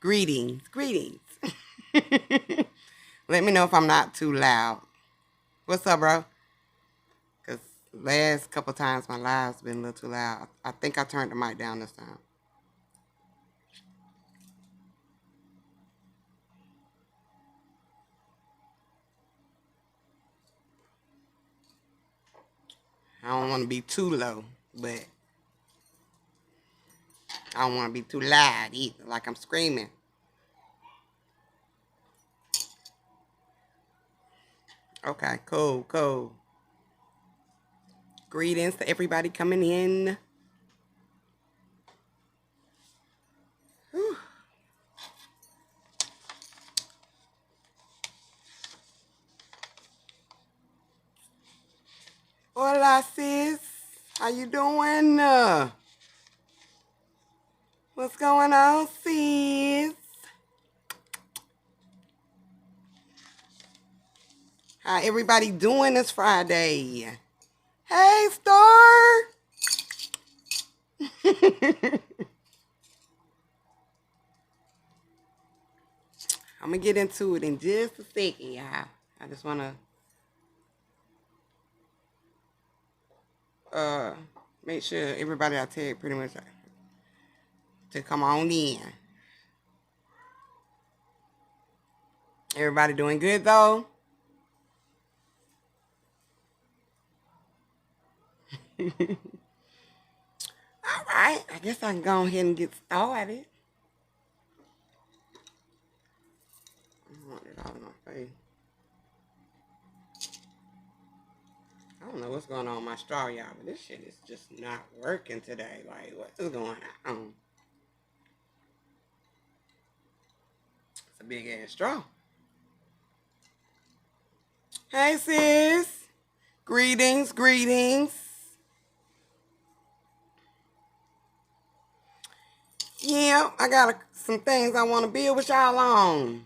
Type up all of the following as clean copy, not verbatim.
Greetings. Greetings. Let me know if I'm not too loud. What's up, bro? Because last couple times my live's been a little too loud. I think I turned the mic down this time. I don't want to be too low, but I don't want to be too loud either, like I'm screaming. Okay, cool. Greetings to everybody coming in. Whew. Hola, sis. How you doing? What's going on, sis? How everybody doing this Friday? Hey, Star. I'm going to get into it in just a second, y'all. I just want to make sure everybody I tag pretty much to come on in. Everybody doing good, though? All right. I guess I can go ahead and get started. I want it all in my face. I don't know what's going on with my straw, y'all, but this shit is just not working today. Like, what is going on? It's a big ass straw. Hey, sis. Greetings. Yeah, I got some things I want to build with y'all on.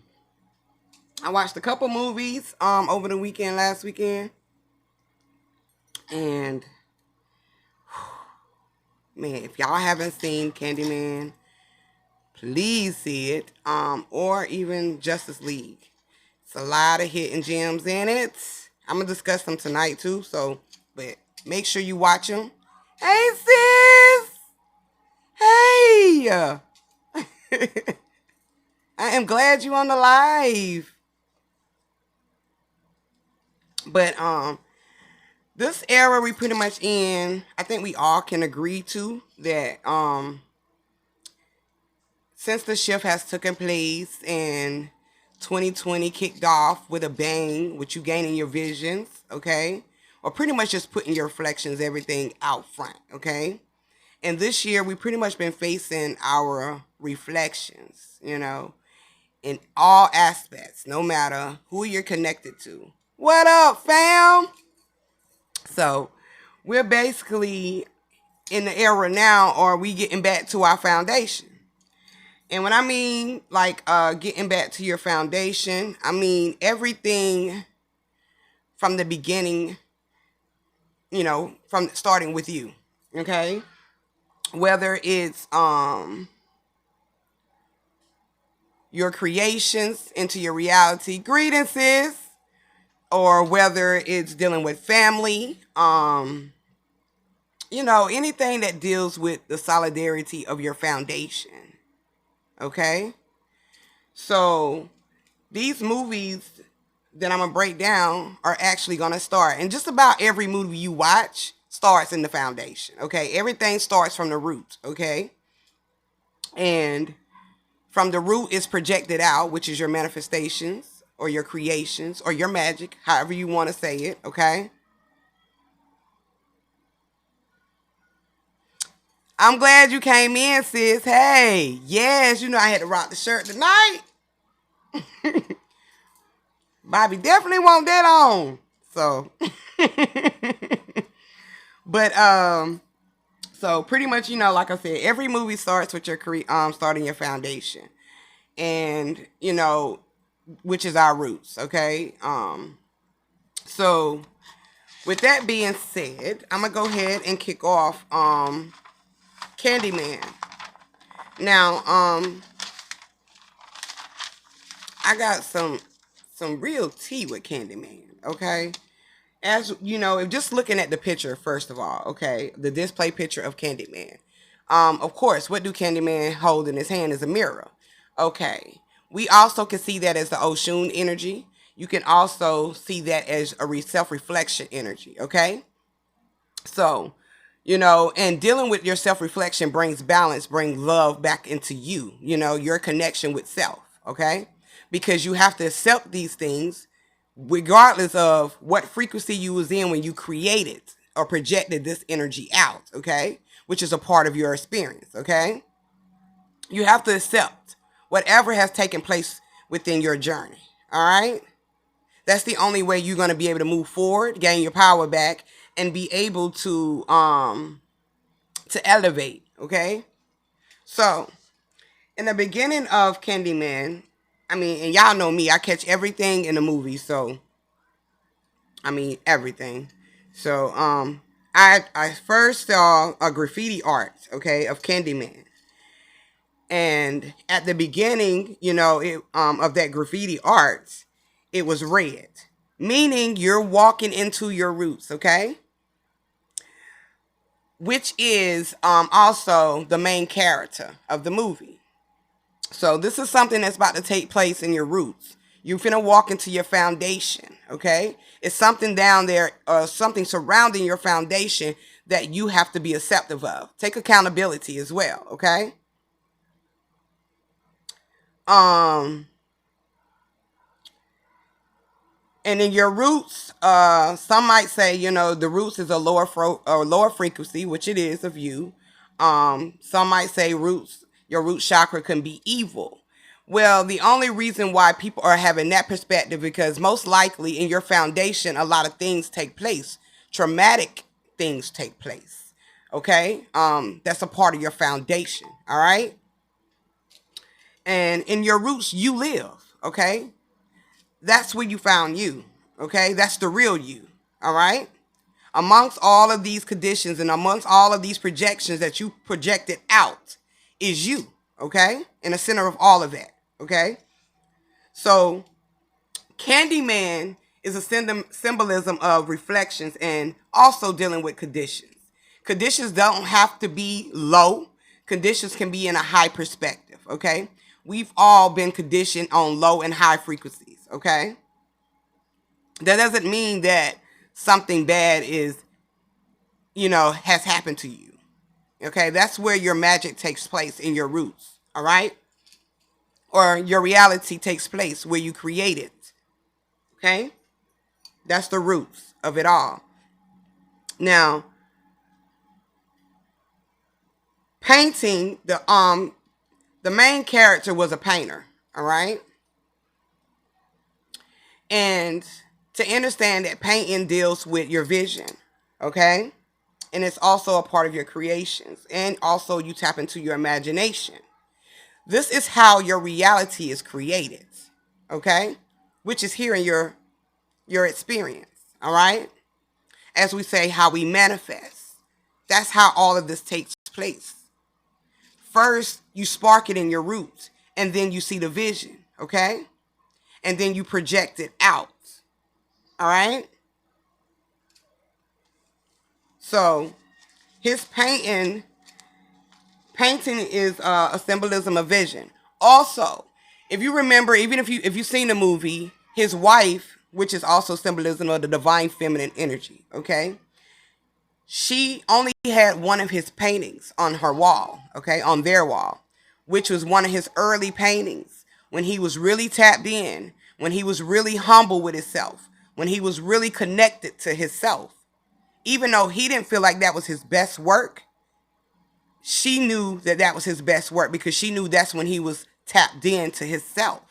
I watched a couple movies over the weekend, last weekend. And, man, if y'all haven't seen Candyman, please see it. Or even Justice League. It's a lot of hidden gems in it. I'm going to discuss them tonight, too. But make sure you watch them. Hey, sis! Hey! I am glad you on the live. But this era we pretty much in, I think we all can agree to that since the shift has taken place and 2020 kicked off with a bang, with you gaining your visions, okay? Or pretty much just putting your reflections, everything out front, okay? And this year we pretty much been facing our reflections, in all aspects, no matter who you're connected to. What up, fam? So we're basically in the era now, or we getting back to our foundation. And when I mean like getting back to your foundation, I mean everything from the beginning, from starting with you, okay? Whether it's your creations into your reality, greetings, sis, or whether it's dealing with family, anything that deals with the solidarity of your foundation. Okay? So these movies that I'm going to break down are actually going to start. And just about every movie you watch starts in the foundation. Okay? Everything starts from the root. Okay? And from the root is projected out, which is your manifestations or your creations or your magic, however you want to say it. Okay? I'm glad you came in, sis. Hey, yes, I had to rock the shirt tonight. Bobby definitely want that on. So, but so pretty much, like I said, every movie starts with your starting your foundation, and which is our roots. Okay. So with that being said, I'm gonna go ahead and kick off Candyman. Now, I got some real tea with Candyman, okay? As you know, if just looking at the picture first of all, okay, the display picture of Candyman. Of course, what do Candyman hold in his hand is a mirror. Okay. We also can see that as the Oshun energy. You can also see that as a self-reflection energy, okay? So, and dealing with your self-reflection brings balance, brings love back into you, your connection with self, okay? Because you have to accept these things regardless of what frequency you was in when you created or projected this energy out, okay? Which is a part of your experience, okay? You have to accept whatever has taken place within your journey, all right? That's the only way you're going to be able to move forward, gain your power back, and be able to elevate, okay? So, in the beginning of Candyman, I mean, and y'all know me, I catch everything in the movie, so I mean everything. So, I first saw a graffiti art, okay, of Candyman. And at the beginning, of that graffiti art, it was red, meaning you're walking into your roots, okay? Which is also the main character of the movie. So this is something that's about to take place in your roots. You're finna walk into your foundation, okay? It's something down there, or something surrounding your foundation that you have to be acceptive of. Take accountability as well, okay? And in your roots, some might say, the roots is a lower frequency, which it is of you. Some might say your root chakra can be evil. Well, the only reason why people are having that perspective, because most likely in your foundation, a lot of things take place. Traumatic things take place. Okay? That's a part of your foundation. All right? And in your roots, you live. Okay? That's where you found you. Okay? That's the real you. All right? Amongst all of these conditions and amongst all of these projections that you projected out is you. Okay? In the center of all of that. Okay? So, Candyman is a symbolism of reflections and also dealing with conditions. Conditions don't have to be low. Conditions can be in a high perspective, okay? We've all been conditioned on low and high frequencies, okay? That doesn't mean that something bad has happened to you, okay? That's where your magic takes place, in your roots, all right? Or your reality takes place where you create it, okay? That's the roots of it all. Now, painting, the main character was a painter, all right? And to understand that painting deals with your vision, okay? And it's also a part of your creations. And also you tap into your imagination. This is how your reality is created, okay? Which is here in your experience, all right? As we say, how we manifest. That's how all of this takes place. First, you spark it in your roots, and then you see the vision, okay? And then you project it out, all right? So, his painting is a symbolism of vision. Also, if you remember, even if you've seen the movie, his wife, which is also symbolism of the divine feminine energy, okay? She only had one of his paintings on her wall, okay, on their wall, which was one of his early paintings when he was really tapped in, when he was really humble with himself, when he was really connected to himself. Even though he didn't feel like that was his best work, she knew that that was his best work because she knew that's when he was tapped into himself.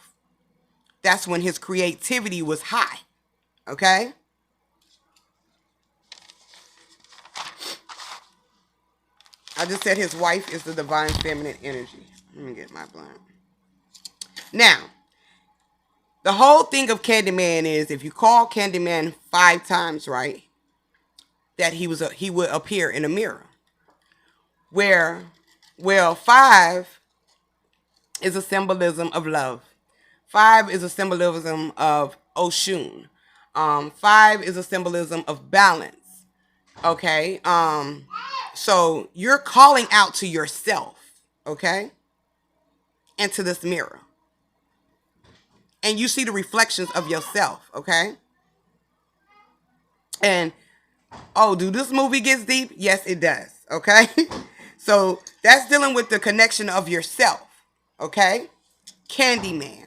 That's when his creativity was high, okay? I just said his wife is the divine feminine energy. Let me get my blunt. Now, the whole thing of Candyman is if you call Candyman 5 times, right, that he would appear in a mirror. Well, 5 is a symbolism of love. 5 is a symbolism of Oshun. 5 is a symbolism of balance. Okay. So you're calling out to yourself, okay, into this mirror. And you see the reflections of yourself, okay? And, oh, do this movie gets deep? Yes, it does, okay? So that's dealing with the connection of yourself, okay? Candyman,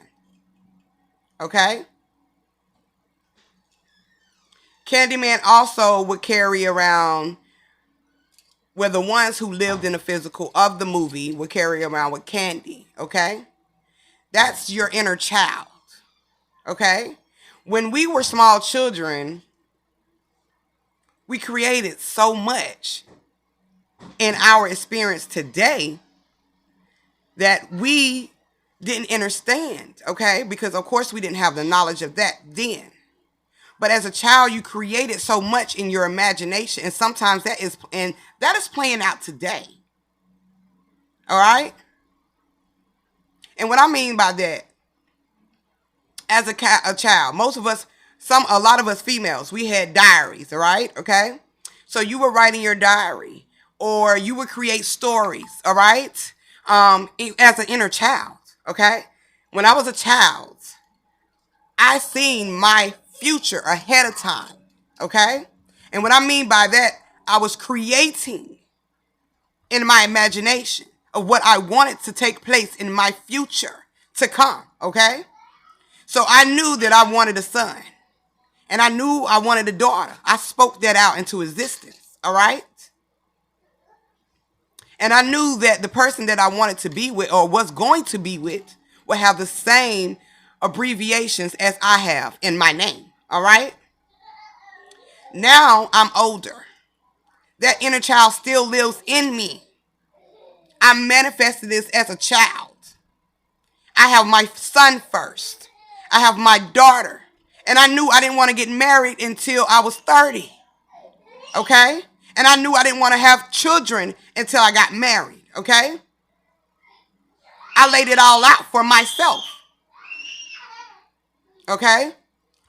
okay? Candyman also would carry around, where the ones who lived in the physical of the movie would carry around with candy, okay? That's your inner child, okay? When we were small children, we created so much in our experience today that we didn't understand, okay? Because, of course, we didn't have the knowledge of that then. But as a child, you created so much in your imagination, and sometimes that is playing out today. All right? And what I mean by that, as a child, most of us, a lot of us females, we had diaries, all right? Okay? So you were writing your diary, or you would create stories, all right? As an inner child, okay? When I was a child, I seen my future ahead of time, okay? And what I mean by that, I was creating in my imagination of what I wanted to take place in my future to come, okay? So I knew that I wanted a son, and I knew I wanted a daughter. I spoke that out into existence, all right? And I knew that the person that I wanted to be with, or was going to be with, would have the same abbreviations as I have in my name, all right? Now I'm older. That inner child still lives in me. I manifested this as a child. I have my son first. I have my daughter. And I knew I didn't want to get married until I was 30. Okay? And I knew I didn't want to have children until I got married. Okay? I laid it all out for myself. Okay?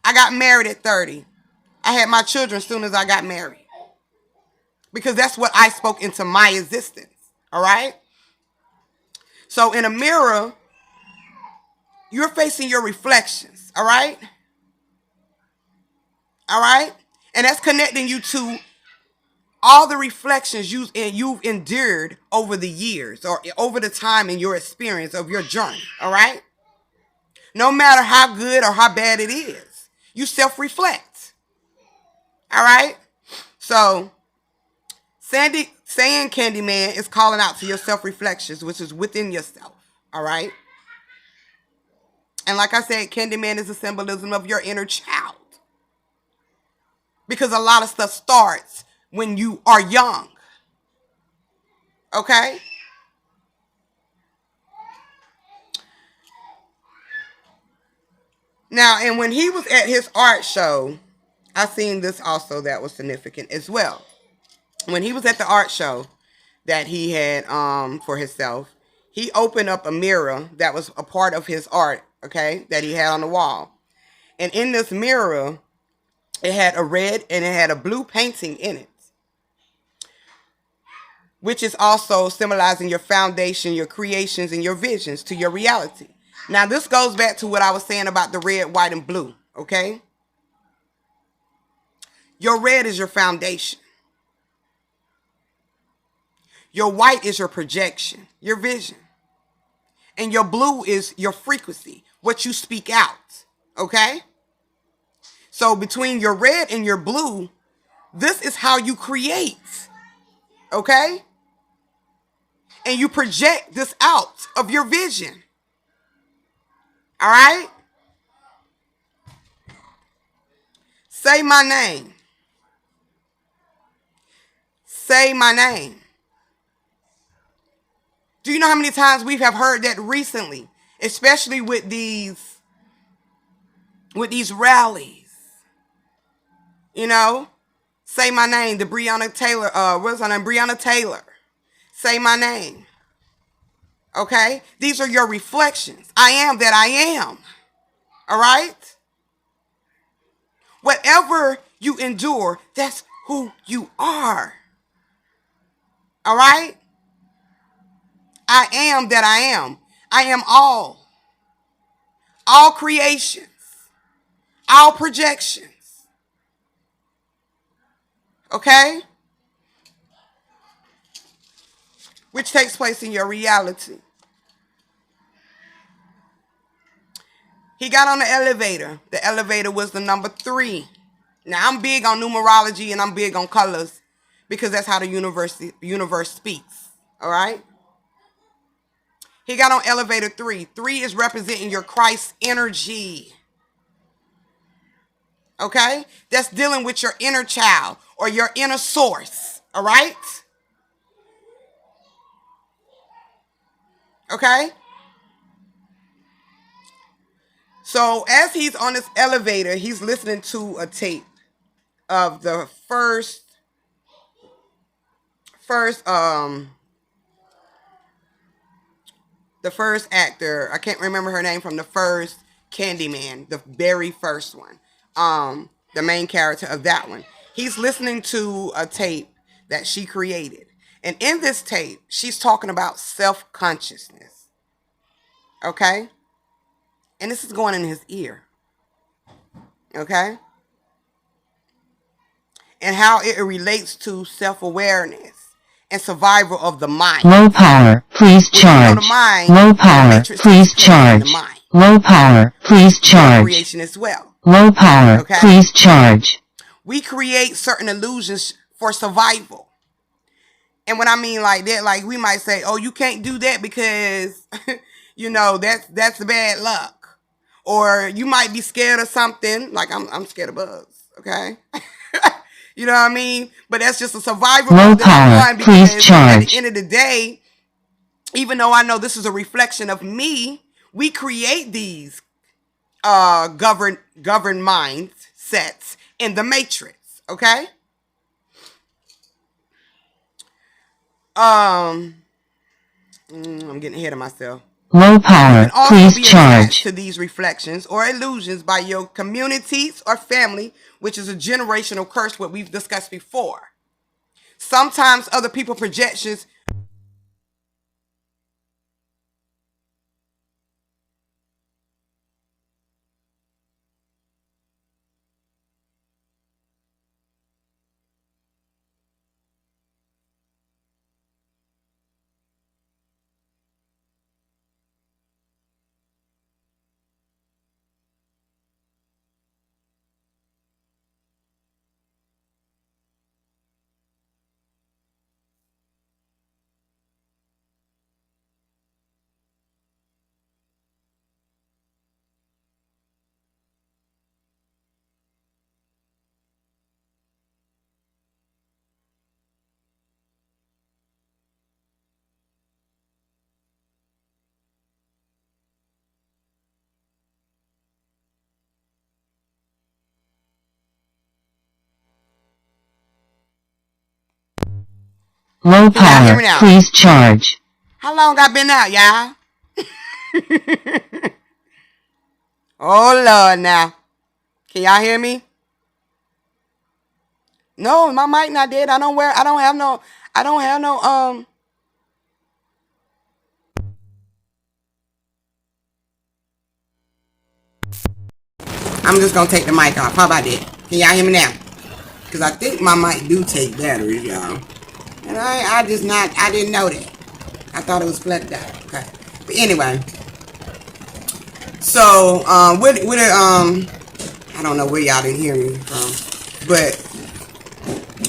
I got married at 30. I had my children as soon as I got married. Because that's what I spoke into my existence. All right? So in a mirror, you're facing your reflections. All right? All right? And that's connecting you to all the reflections you've endured over the years, or over the time in your experience of your journey. All right? No matter how good or how bad it is, you self-reflect. All right? So, saying Candyman is calling out to your self-reflections, which is within yourself. All right? And like I said, Candyman is a symbolism of your inner child. Because a lot of stuff starts when you are young. Okay? Now, and when he was at his art show, I seen this also that was significant as well. When he was at the art show that he had for himself, he opened up a mirror that was a part of his art, okay, that he had on the wall. And in this mirror, it had a red and it had a blue painting in it, which is also symbolizing your foundation, your creations, and your visions to your reality. Now, this goes back to what I was saying about the red, white, and blue, okay? Your red is your foundation. Your white is your projection, your vision. And your blue is your frequency, what you speak out, okay? So between your red and your blue, this is how you create, okay? And you project this out of your vision, all right? Say my name. Say my name. Do you know how many times we have heard that recently, especially with these rallies? You know, say my name. The Breonna Taylor, what's her name? Breonna Taylor. Say my name. Okay? These are your reflections. I am that I am. All right? Whatever you endure, that's who you are. All right? I am that I am. I am all creations, all projections. Okay? Which takes place in your reality. He got on the elevator. The elevator was the number 3. Now, I'm big on numerology and I'm big on colors because that's how the universe speaks. All right? He got on elevator 3. 3 is representing your Christ energy. Okay? That's dealing with your inner child or your inner source. All right? Okay? So as he's on this elevator, he's listening to a tape of the first actor. I can't remember her name from the first Candyman, the very first one. The main character of that one. He's listening to a tape that she created. And in this tape, she's talking about self-consciousness. Okay? And this is going in his ear. Okay? And how it relates to self-awareness and survival of the mind. Low power, please charge. Low power, please charge. Low power, please charge. Creation as well. Low power, okay? Please charge. We create certain illusions for survival. And when I mean like that, like we might say, oh, you can't do that because, you know, that's bad luck. Or you might be scared of something. Like I'm scared of bugs, okay? You know what I mean? But that's just a survival. Low power, please charge. At the end of the day, even though I know this is a reflection of me, we create these governed mindsets in the matrix, okay? I'm getting ahead of myself. Low power, please charge. To these reflections or illusions by your communities or family, which is a generational curse, what we've discussed before. Sometimes other people's projections Low power, please charge. How long I been out, y'all? Oh, Lord, now. Can y'all hear me? No, my mic not dead. I don't have no, I'm just going to take the mic off. How about that? Can y'all hear me now? Because I think my mic do take batteries, y'all. And I didn't know that. I thought it was plugged out. Okay. But anyway. So, I don't know where y'all didn't hear me from. But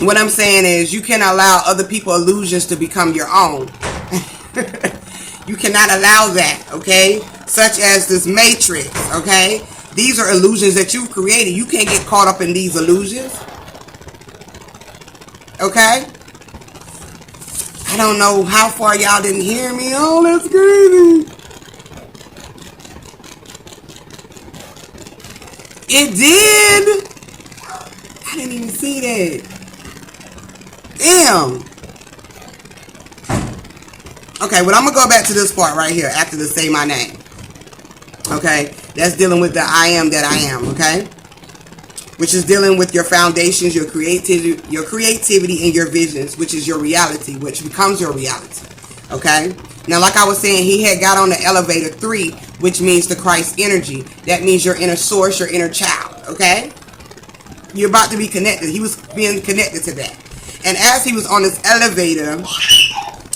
what I'm saying is you can allow other people's illusions to become your own. You cannot allow that, okay? Such as this matrix, okay? These are illusions that you've created. You can't get caught up in these illusions. Okay? I don't know how far y'all didn't hear me. Oh, that's crazy. It did? I didn't even see that. Damn. Okay, well, I'm going to go back to this part right here after the say my name. Okay, that's dealing with the I am that I am. Okay, which is dealing with your foundations, your creativity, and your visions, which is your reality, which becomes your reality. Okay. Now, like I was saying, he had got on the elevator 3, which means the Christ energy. That means your inner source, your inner child. Okay. You're about to be connected. He was being connected to that. And as he was on this elevator,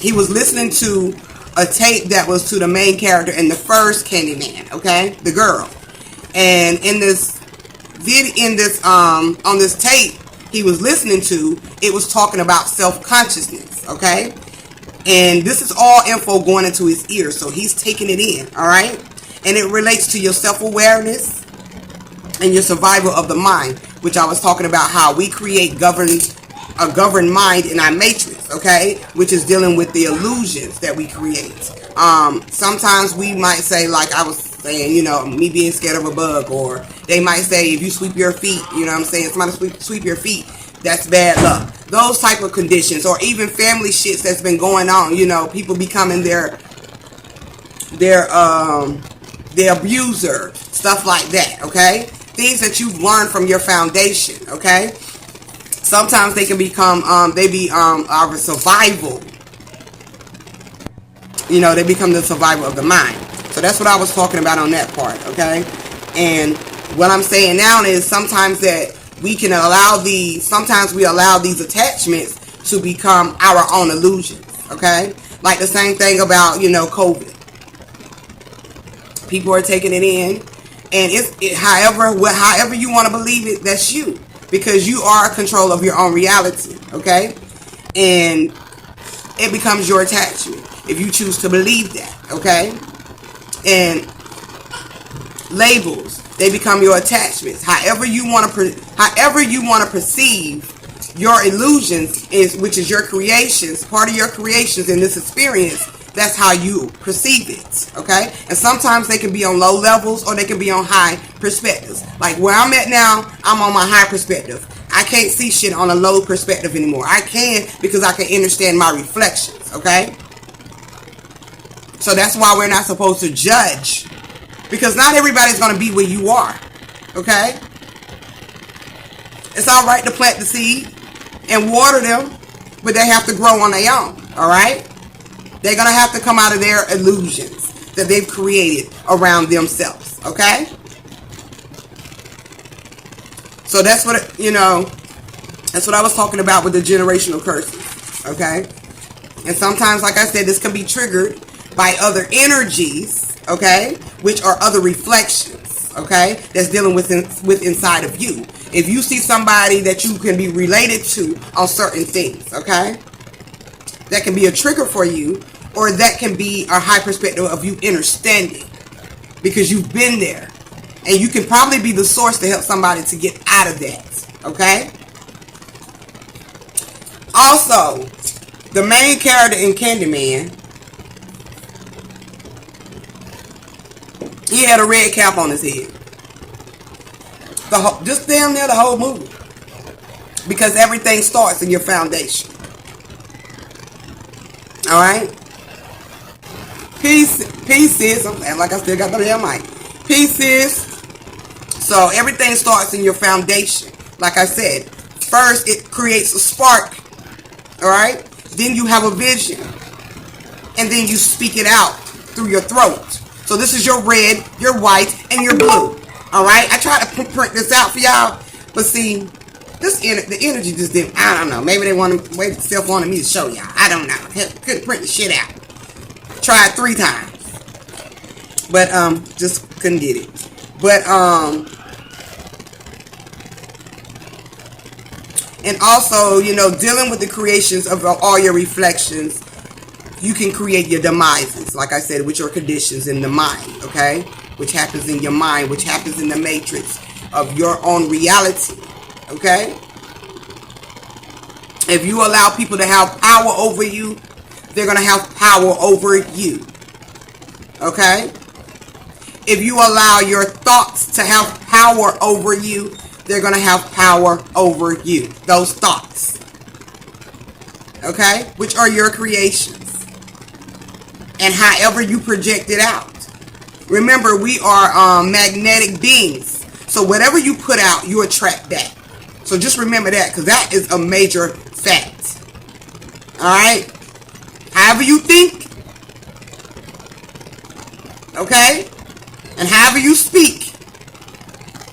he was listening to a tape that was to the main character in the first Candyman, okay? The girl. And in this on this tape he was listening to, it was talking about self-consciousness, okay? And this is all info going into his ears, so he's taking it in, all right? And it relates to your self-awareness and your survival of the mind, which I was talking about how we create a governed mind in our matrix, okay, which is dealing with the illusions that we create. Sometimes we might say, like I was saying, you know, me being scared of a bug, or they might say if you sweep your feet, you know what I'm saying, somebody sweep your feet, that's bad luck. Those type of conditions, or even family shits that's been going on, you know, people becoming their abuser, stuff like that, okay? Things that you've learned from your foundation, okay? Sometimes they can become, our survival. You know, they become the survival of the mind. So that's what I was talking about on that part, okay? And what I'm saying now is sometimes that we can sometimes we allow these attachments to become our own illusions, okay? Like the same thing about, you know, COVID. People are taking it in, and however you want to believe it, that's you. Because you are in control of your own reality, okay? And it becomes your attachment if you choose to believe that, okay? And labels, they become your attachments. However you want to perceive your illusions, which is your creations, part of your creations in this experience, that's how you perceive it, okay? And sometimes they can be on low levels, or they can be on high perspectives. Like where I'm at now, I'm on my high perspective. I can't see shit on a low perspective anymore. I can, because I can understand my reflections, okay? So that's why we're not supposed to judge, because not everybody's going to be where you are, okay? It's all right to plant the seed and water them, but they have to grow on their own, all right? They're going to have to come out of their illusions that they've created around themselves, okay? So that's what, you know, that's what I was talking about with the generational curses, okay? And sometimes, like I said, this can be triggered by other energies, okay? Which are other reflections, okay? That's dealing with inside of you. If you see somebody that you can be related to on certain things, okay? That can be a trigger for you, or that can be a high perspective of you understanding, because you've been there, and you can probably be the source to help somebody to get out of that, okay? Also, the main character in Candyman, he had a red cap on his head. Just damn near the whole movie, because everything starts in your foundation. All right. Peace, sis. Like I still got the damn mic. Peace, sis. So everything starts in your foundation. Like I said, first it creates a spark. All right. Then you have a vision, and then you speak it out through your throat. So this is your red, your white, and your blue. All right. I tried to print this out for y'all, but see, the energy just didn't. I don't know. Maybe they still wanted me to show y'all. I don't know. Couldn't print the shit out. Tried 3 times, but just couldn't get it. But and also, you know, dealing with the creations of all your reflections, you can create your demises, like I said, with your conditions in the mind, okay? Which happens in your mind, which happens in the matrix of your own reality, okay? If you allow people to have power over you, they're going to have power over you, okay? If you allow your thoughts to have power over you, they're going to have power over you. Those thoughts, okay? Which are your creations. And however you project it out. Remember, we are magnetic beings. So whatever you put out, you attract back. So just remember that, because that is a major fact. Alright? However you think, okay? And however you speak,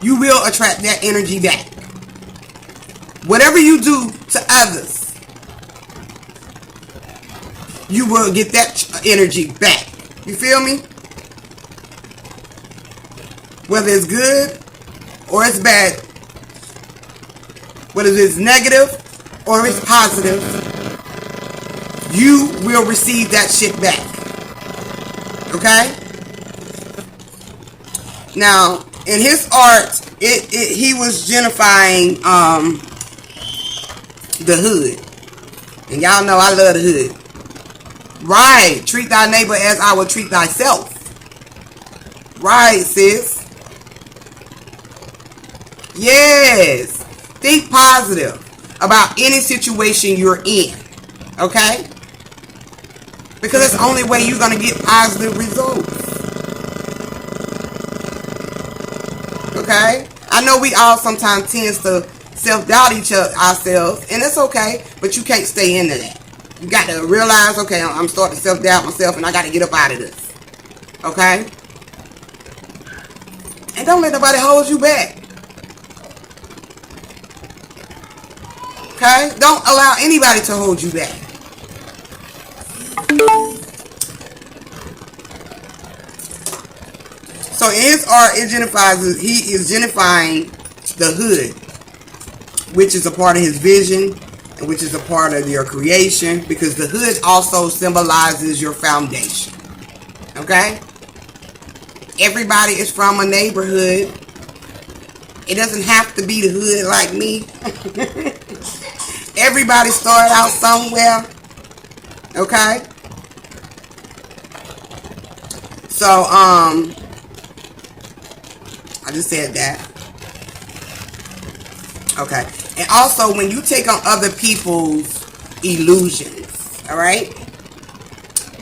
you will attract that energy back. Whatever you do to others, you will get that energy back. You feel me? Whether it's good or it's bad, whether it's negative or it's positive, you will receive that shit back. Okay? Now, in his art, he was genifying the hood. And y'all know I love the hood. Right. Treat thy neighbor as I would treat thyself. Right, sis. Yes. Think positive about any situation you're in. Okay? Because that's the only way you're going to get positive results. Okay? I know we all sometimes tend to self-doubt ourselves, and it's okay, but you can't stay into that. You got to realize, okay, I'm starting to self-doubt myself, and I got to get up out of this. Okay? And don't let nobody hold you back. Okay? Don't allow anybody to hold you back. So in his art, he is genifying the hood, which is a part of his vision, and which is a part of your creation, because the hood also symbolizes your foundation. Okay? Everybody is from a neighborhood. It doesn't have to be the hood like me. Everybody started out somewhere. Okay? So, I just said that. Okay. And also, when you take on other people's illusions, all right?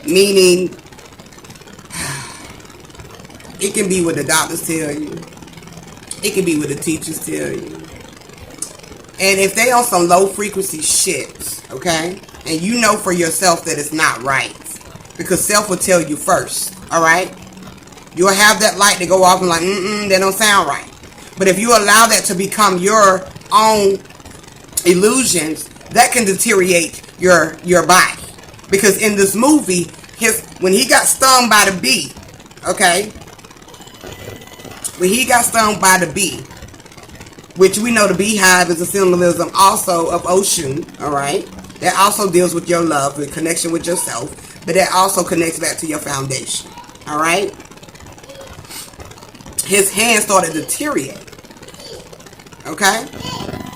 Meaning, it can be what the doctors tell you. It can be what the teachers tell you. And if they on some low frequency shit, okay? And you know for yourself that it's not right. Because self will tell you first, all right? You'll have that light to go off and like, that don't sound right. But if you allow that to become your own illusions, that can deteriorate your body. Because in this movie, when he got stung by the bee, okay? When he got stung by the bee, which we know the beehive is a symbolism also of Oshun, alright? That also deals with your love, the connection with yourself, but that also connects back to your foundation, alright? His hand started to deteriorate, okay?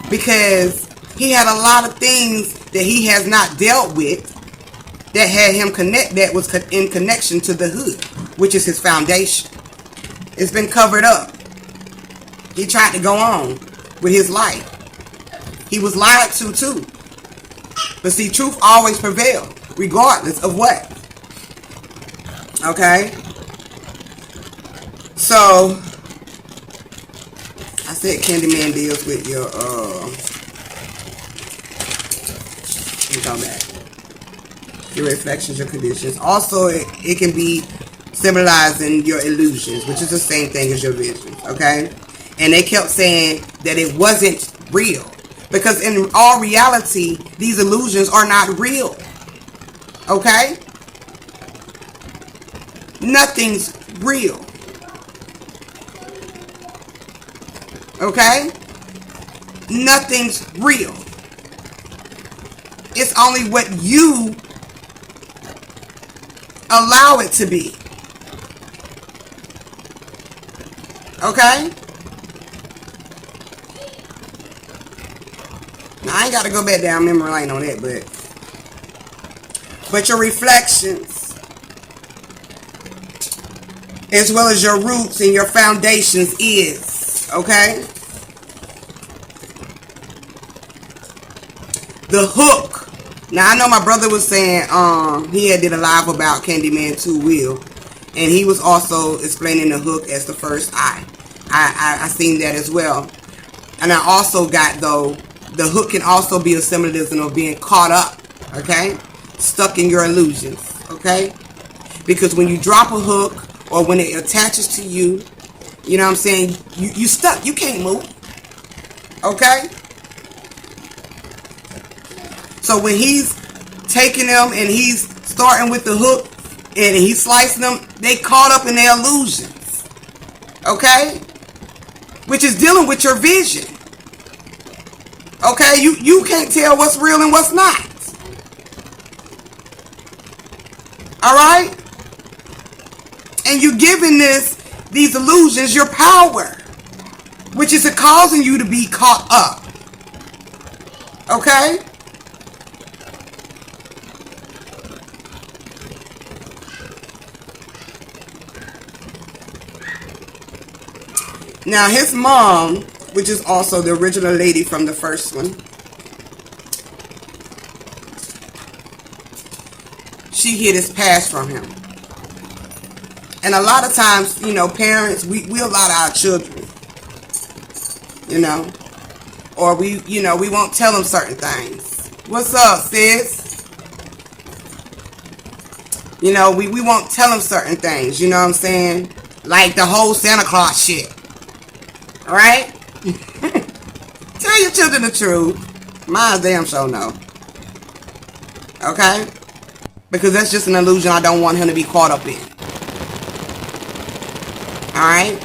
Because he had a lot of things that he has not dealt with that had him that was in connection to the hood, which is his foundation. It's been covered up. He tried to go on with his life. He was lied to too. But see, truth always prevails, regardless of what. Okay? So, I said Candyman deals with your, let me come back. Your reflections, your conditions. Also, it can be symbolizing your illusions, which is the same thing as your visions, okay? And they kept saying that it wasn't real. Because in all reality, these illusions are not real. Okay? Nothing's real. Okay? Nothing's real. It's only what you allow it to be. Okay? Now, I ain't got to go back down memory lane on that, but your reflections, as well as your roots and your foundations is, okay? The hook. Now, I know my brother was saying, he had did a live about Candyman 2 Will. And he was also explaining the hook as the first eye. I seen that as well. And I also got, though, the hook can also be a symbolism of being caught up, okay? Stuck in your illusions, okay? Because when you drop a hook or when it attaches to you, you know what I'm saying, you stuck. You can't move, okay? So when he's taking them and he's starting with the hook and he's slicing them, they caught up in their illusions, okay? Which is dealing with your vision. Okay, you can't tell what's real and what's not. Alright? And you're giving these illusions your power, which is causing you to be caught up. Okay? Now his mom, which is also the original lady from the first one, she hid his past from him. And a lot of times, you know, parents, we lie to our children, you know, or we won't tell them certain things. What's up, sis? You know, we won't tell them certain things, you know what I'm saying? Like the whole Santa Claus shit. Alright? Tell your children the truth. Mine damn sure know. Okay? Because that's just an illusion I don't want him to be caught up in. Alright?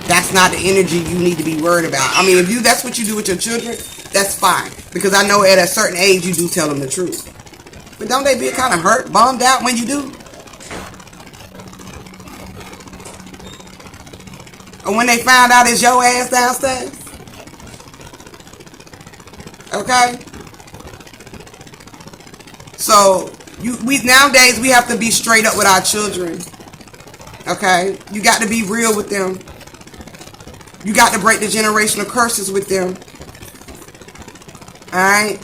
That's not the energy you need to be worried about. I mean, if that's what you do with your children, that's fine. Because I know at a certain age you do tell them the truth. But don't they be kind of hurt, bummed out when you do? Or when they found out it's your ass downstairs? Okay? So, nowadays we have to be straight up with our children. Okay? You got to be real with them. You got to break the generational curses with them. Alright?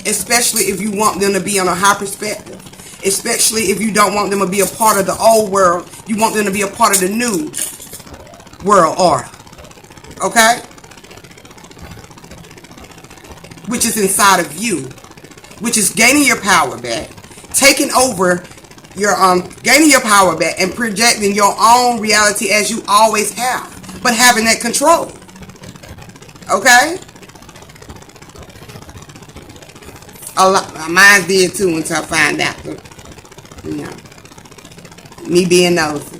Especially if you want them to be on a high perspective. Especially if you don't want them to be a part of the old world. You want them to be a part of the new world order. Okay? Which is inside of you. Which is gaining your power back. Taking over your, gaining your power back and projecting your own reality as you always have. But having that control. Okay? A lot, mine did too until I find out. You know, me being nosy.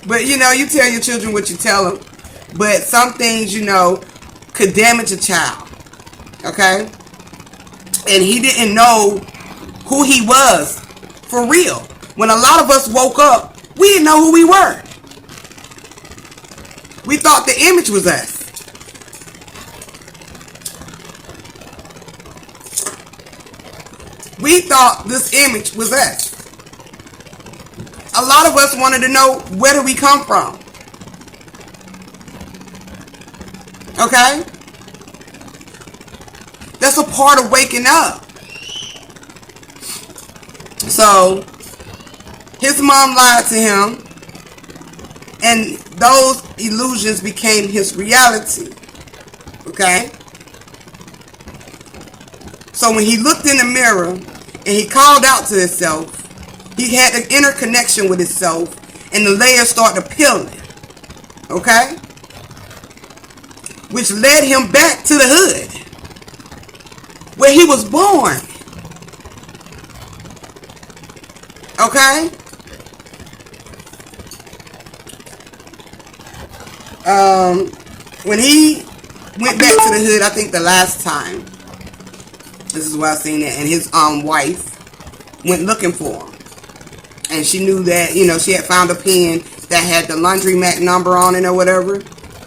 But you know, you tell your children what you tell them. But some things, you know, could damage a child. Okay? And he didn't know who he was for real. When a lot of us woke up, we didn't know who we were. We thought the image was us. We thought this image was us. A lot of us wanted to know, where do we come from? Okay? That's a part of waking up. So, his mom lied to him, and those illusions became his reality. Okay? So when he looked in the mirror and he called out to himself, he had an inner connection with himself, and the layers started peeling. Okay? Which led him back to the hood, where he was born. Okay? When he went back to the hood, I think the last time, this is where I seen it, and his wife went looking for him. And she knew that, you know, she had found a pen that had the laundromat number on it or whatever.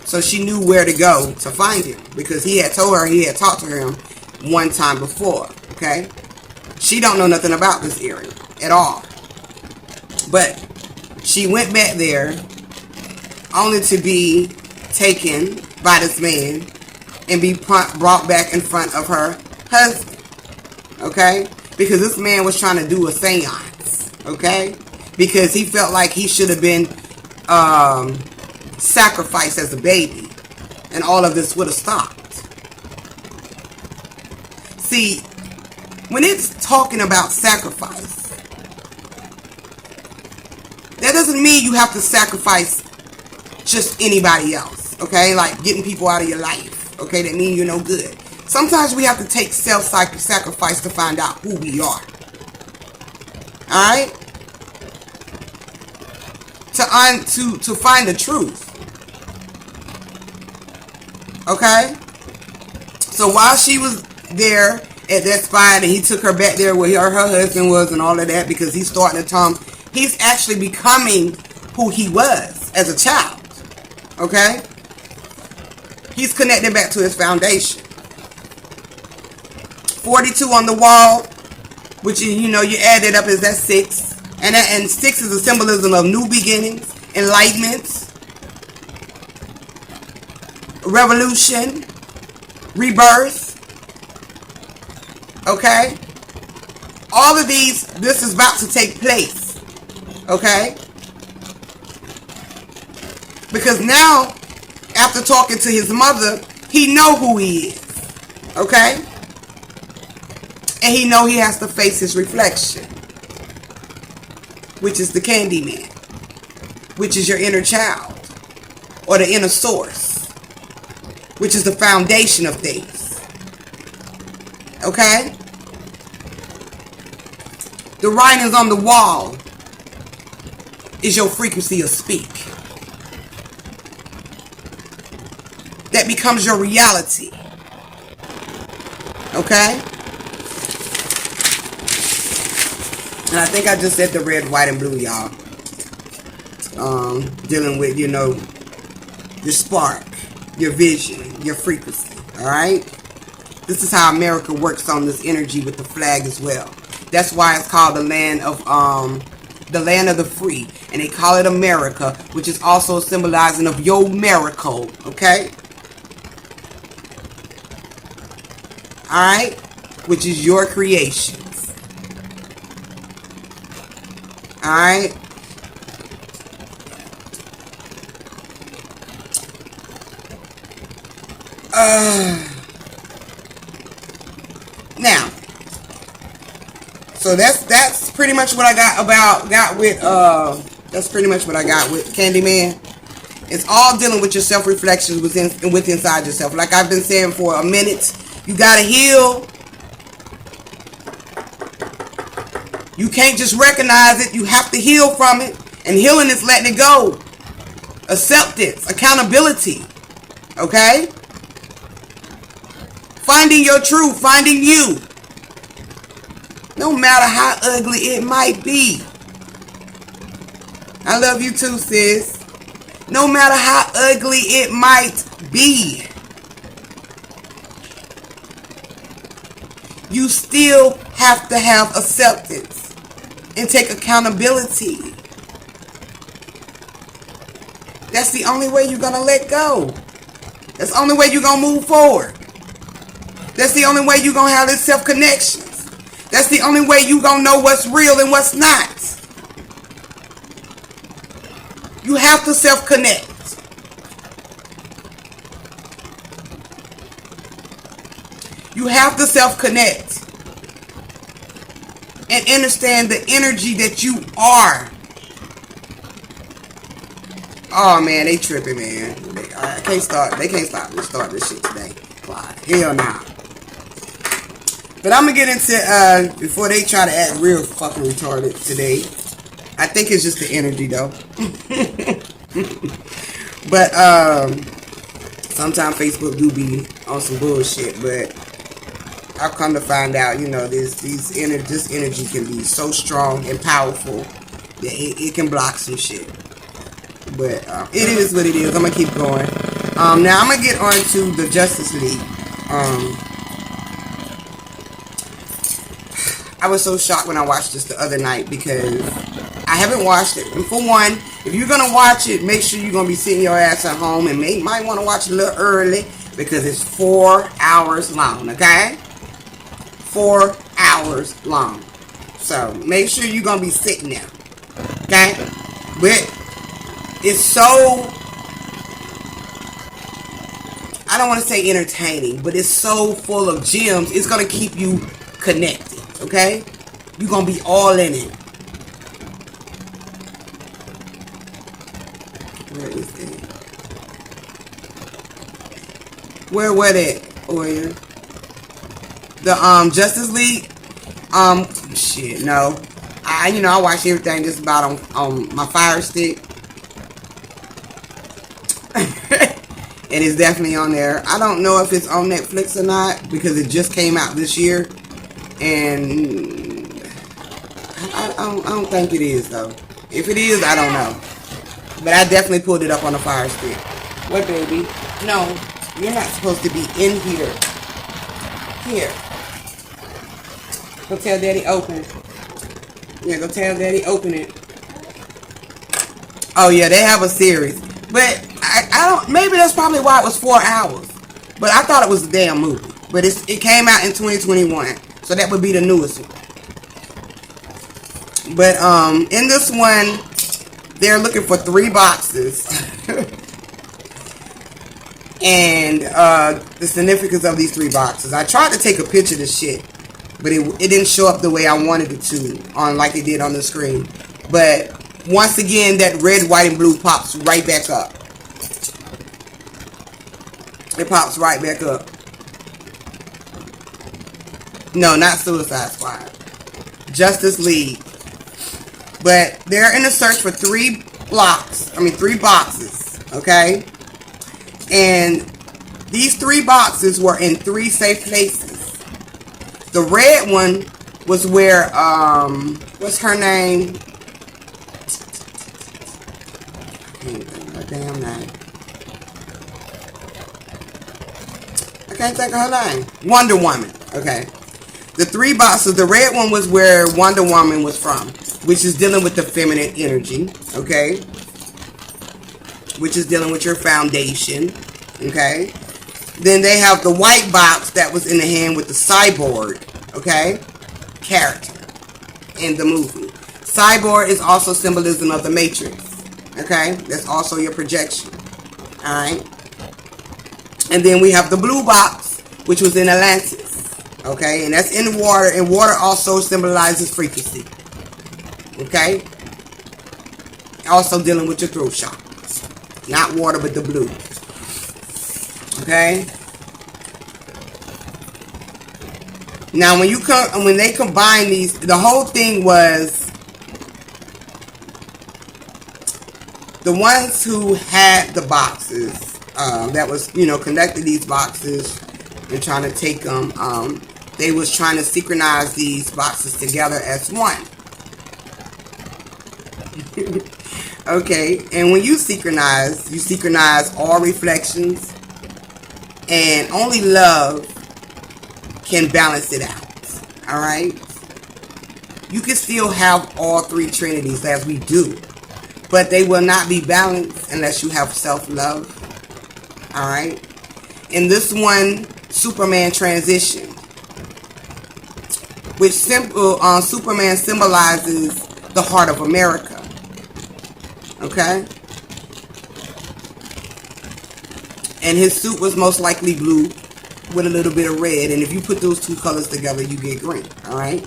So she knew where to go to find him, because he had told her he had talked to him one time before. Okay? She don't know nothing about this area at all. But she went back there only to be taken by this man and be brought back in front of her husband. Okay? because this man was trying to do a seance, okay? Because he felt like he should have been sacrificed as a baby, and all of this would have stopped. See, when it's talking about sacrifice, that doesn't mean you have to sacrifice just anybody else, okay? Like getting people out of your life, okay? That means you're no good. Sometimes we have to take self-sacrifice to find out who we are. Alright? To find the truth. Okay? So while she was there at that spot, and he took her back there where her husband was and all of that, because he's starting to he's actually becoming who he was as a child. Okay? He's connecting back to his foundation. 42 on the wall, which you add it up, is that 6. And 6 is a symbolism of new beginnings, enlightenment, revolution, rebirth. Okay? All of this is about to take place. Okay? Because now, after talking to his mother, he know who he is. Okay? And he know he has to face his reflection, which is the Candyman, which is your inner child, or the inner source, which is the foundation of things. Okay? The writings on the wall is your frequency of speak. That becomes your reality. Okay? And I think I just said the red, white, and blue, y'all. Dealing with, your spark, your vision, your frequency. Alright? This is how America works on this energy with the flag as well. That's why it's called the land of the free. And they call it America, which is also symbolizing of your miracle. Okay? Alright? Which is your creations. Alright? Now, so that's pretty much what I got with Candyman. It's all dealing with your self-reflections within inside yourself. Like I've been saying for a minute, you gotta heal. You can't just recognize it. You have to heal from it. And healing is letting it go. Acceptance, accountability. Okay? Finding your truth, finding you. No matter how ugly it might be. I love you too, sis. No matter how ugly it might be. You still have to have acceptance and take accountability. That's the only way you're going to let go. That's the only way you're going to move forward. That's the only way you're going to have this self-connections. That's the only way you're going to know what's real and what's not. You have to self-connect. You have to self-connect. And understand the energy that you are. Oh man, they tripping, man. They can't start this shit today. Why? Hell nah. But I'm gonna get into before they try to act real fucking retarded today. I think it's just the energy though. But sometimes Facebook do be on some bullshit, but I've come to find out, this energy can be so strong and powerful that it can block some shit. But it is what it is. I'm gonna keep going. Now I'm gonna get on to the Justice League. I was so shocked when I watched this the other night because I haven't watched it. And for one, if you're gonna watch it, make sure you're gonna be sitting your ass at home and might want to watch it a little early because it's 4 hours long. Okay, 4 hours. hours long. So make sure you're going to be sitting there. Okay? But it's so, I don't want to say entertaining, but it's so full of gems. It's going to keep you connected. Okay? You're going to be all in it. Where is it? Where were they? Warrior? The Justice League? Shit, no. I watch everything just about on my Fire Stick. And it's definitely on there. I don't know if it's on Netflix or not because it just came out this year. And I don't think it is, though. If it is, I don't know. But I definitely pulled it up on the Fire Stick. What, baby? No, you're not supposed to be in here. Here. Go tell Daddy open it. Yeah, go tell Daddy open it. Oh, yeah, they have a series. But I don't, maybe that's probably why it was 4 hours. But I thought it was a damn movie. But it came out in 2021. So that would be the newest one. But in this one, they're looking for 3 boxes. And the significance of these 3 boxes. I tried to take a picture of this shit, but it didn't show up the way I wanted it to, like it did on the screen. But once again, that red, white, and blue pops right back up. It pops right back up. No, not Suicide Squad. Justice League. But they're in the search for 3 boxes. Okay? And these 3 boxes were in 3 safe places. The red one was where, what's her name? I can't think of her damn name. I can't think of her name. Wonder Woman. Okay. The 3 boxes, the red one was where Wonder Woman was from, which is dealing with the feminine energy, okay? Which is dealing with your foundation, okay? Then they have the white box that was in the hand with the Cyborg, okay? Character in the movie. Cyborg is also symbolism of the Matrix, okay? That's also your projection, alright? And then we have the blue box, which was in Atlantis. Okay, and that's in water, and water also symbolizes frequency. Okay? Also dealing with your throat chakras. Not water, but the blue. Okay? Now, when they combine these, the whole thing was the ones who had the boxes, that was, connected these boxes and trying to take them, they was trying to synchronize these boxes together as one. Okay, and when you synchronize all reflections, and only love can balance it out. Alright? You can still have all 3 trinities as we do, but they will not be balanced unless you have self-love. Alright? In this one, Superman transition, which Superman symbolizes the heart of America. Okay? And his suit was most likely blue with a little bit of red. And if you put those 2 colors together, you get green. Alright?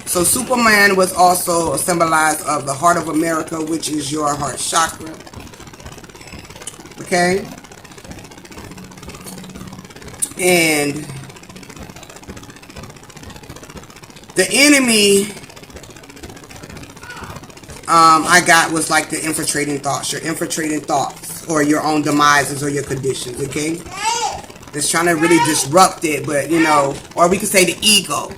So Superman was also symbolized of the heart of America, which is your heart chakra. Okay? And the enemy I got was like the infiltrating thoughts. Your infiltrating thoughts or your own demises or your conditions, okay? It's trying to really disrupt it, but or we could say the ego.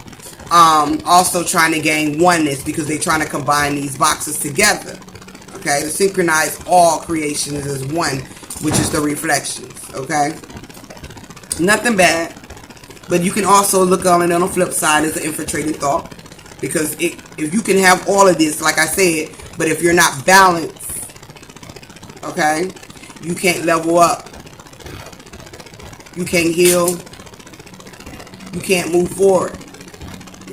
Also trying to gain oneness because they're trying to combine these boxes together. Okay? To synchronize all creations as one, which is the reflections, okay? Nothing bad. But you can also look on it on the flip side as an infiltrating thought. Because if you can have all of this, like I said, but if you're not balanced, okay, you can't level up. You can't heal. You can't move forward.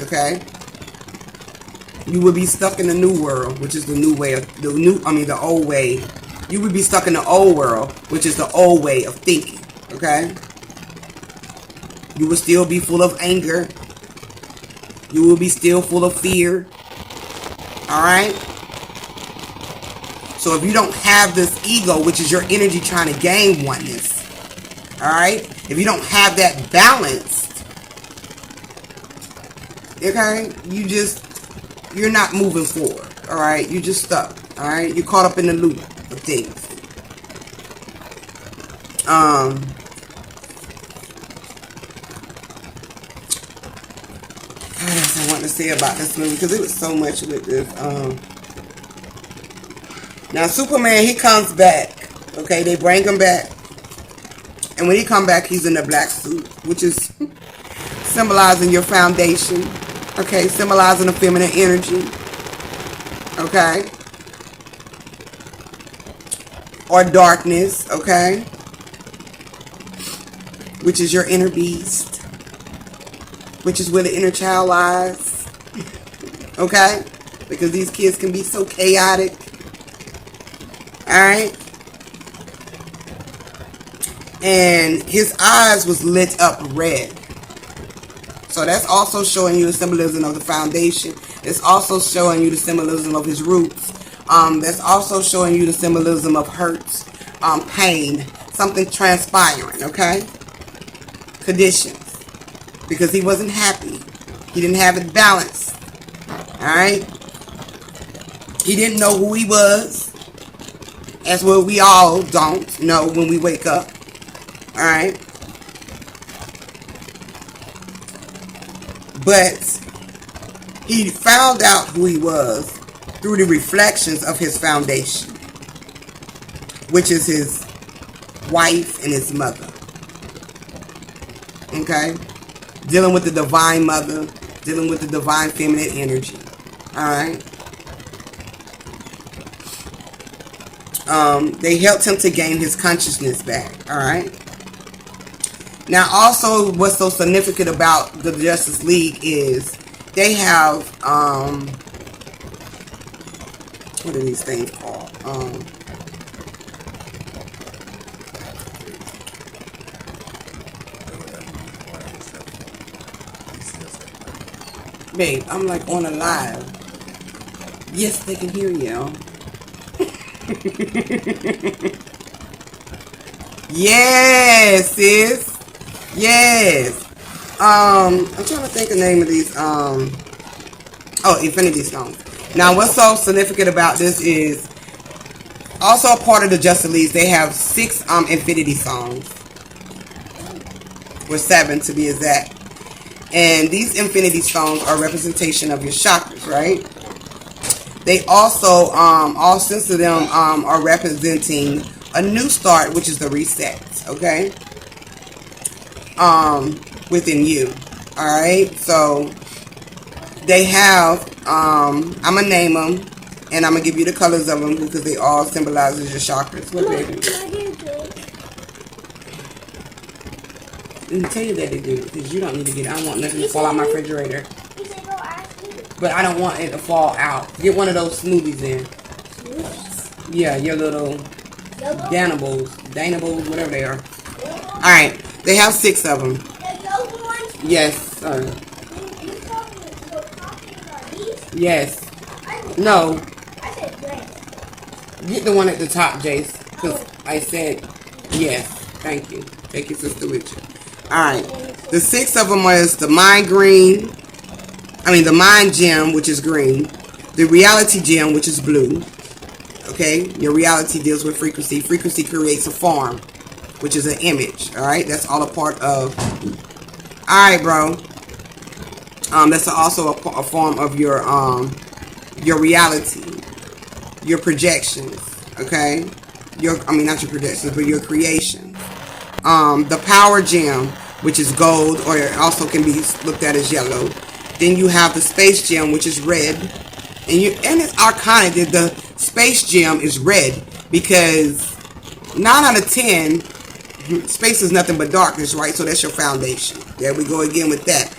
Okay? You would be stuck in the new world, which is the new way of the old way. You would be stuck in the old world, which is the old way of thinking. Okay? You will still be full of anger. You will be still full of fear. Alright? So if you don't have this ego, which is your energy trying to gain oneness, alright? If you don't have that balanced, okay, you're not moving forward, alright? You're just stuck, alright? You're caught up in the loop of things. What else I want to say about this movie? Because it was so much with this. Now, Superman, he comes back. Okay, they bring him back. And when he come back, he's in a black suit, which is symbolizing your foundation. Okay, symbolizing the feminine energy. Okay. Or darkness, okay. Which is your inner beast. Which is where the inner child lies. Okay? Because these kids can be so chaotic. Alright? And his eyes was lit up red. So that's also showing you the symbolism of the foundation. It's also showing you the symbolism of his roots. That's also showing you the symbolism of hurts, pain, something transpiring, okay? Conditions. Because he wasn't happy. He didn't have it balanced. Alright? He didn't know who he was. That's what we all don't know when we wake up. Alright? But he found out who he was through the reflections of his foundation, which is his wife and his mother. Okay? Dealing with the divine mother, dealing with the divine feminine energy. Alright? They helped him to gain his consciousness back. Alright? Now, also, what's so significant about the Justice League is they have, what are these things called? Babe, I'm like on a live. Yes, they can hear you. Yes, sis. Yes. I'm trying to think of the name of these. Oh, Infinity Stones. Now, what's so significant about this is also a part of the Justice League. They have 6 Infinity Stones, or 7 to be exact. And these Infinity Stones are representation of your chakras, right? They also, all 6 of them are representing a new start, which is the reset. Okay. Within you. Alright, so they have, I'm going to name them, and I'm going to give you the colors of them because they all symbolize your chakras. What, baby? I didn't tell you that they do, because you don't need to get it. I don't want nothing to fall out my refrigerator. But I don't want it to fall out. Get one of those smoothies in. Yeah, your little Danables, whatever they are. Alright, they have 6 of them. Yes, sir. Yes. No. Get the one at the top, Jace. Because I said yes. Thank you. Take your sister with you. Alright. The 6 of them was the mind gem, which is green. The reality gem, which is blue. Okay? Your reality deals with frequency. Frequency creates a form, which is an image. Alright? That's all a part of. Alright, bro. That's also a form of your reality. Your projections. Okay? Not your projections, but your creations. The power gem, which is gold, or it also can be looked at as yellow. Then you have the space gem, which is red. And it's arcana that the space gem is red because 9 out of 10, space is nothing but darkness, right? So that's your foundation. There we go again with that.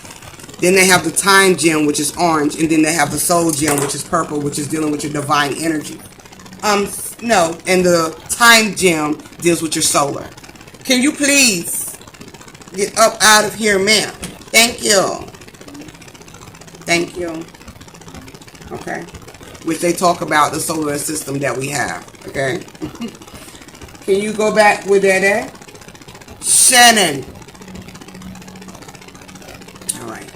Then they have the time gem, which is orange, and then they have the soul gem, which is purple, which is dealing with your divine energy. No, and the time gem deals with your solar. Can you please get up out of here, ma'am? Thank you. Thank you. Okay. Which they talk about the solar system that we have. Okay. Can you go back with that there? Shannon. Alright.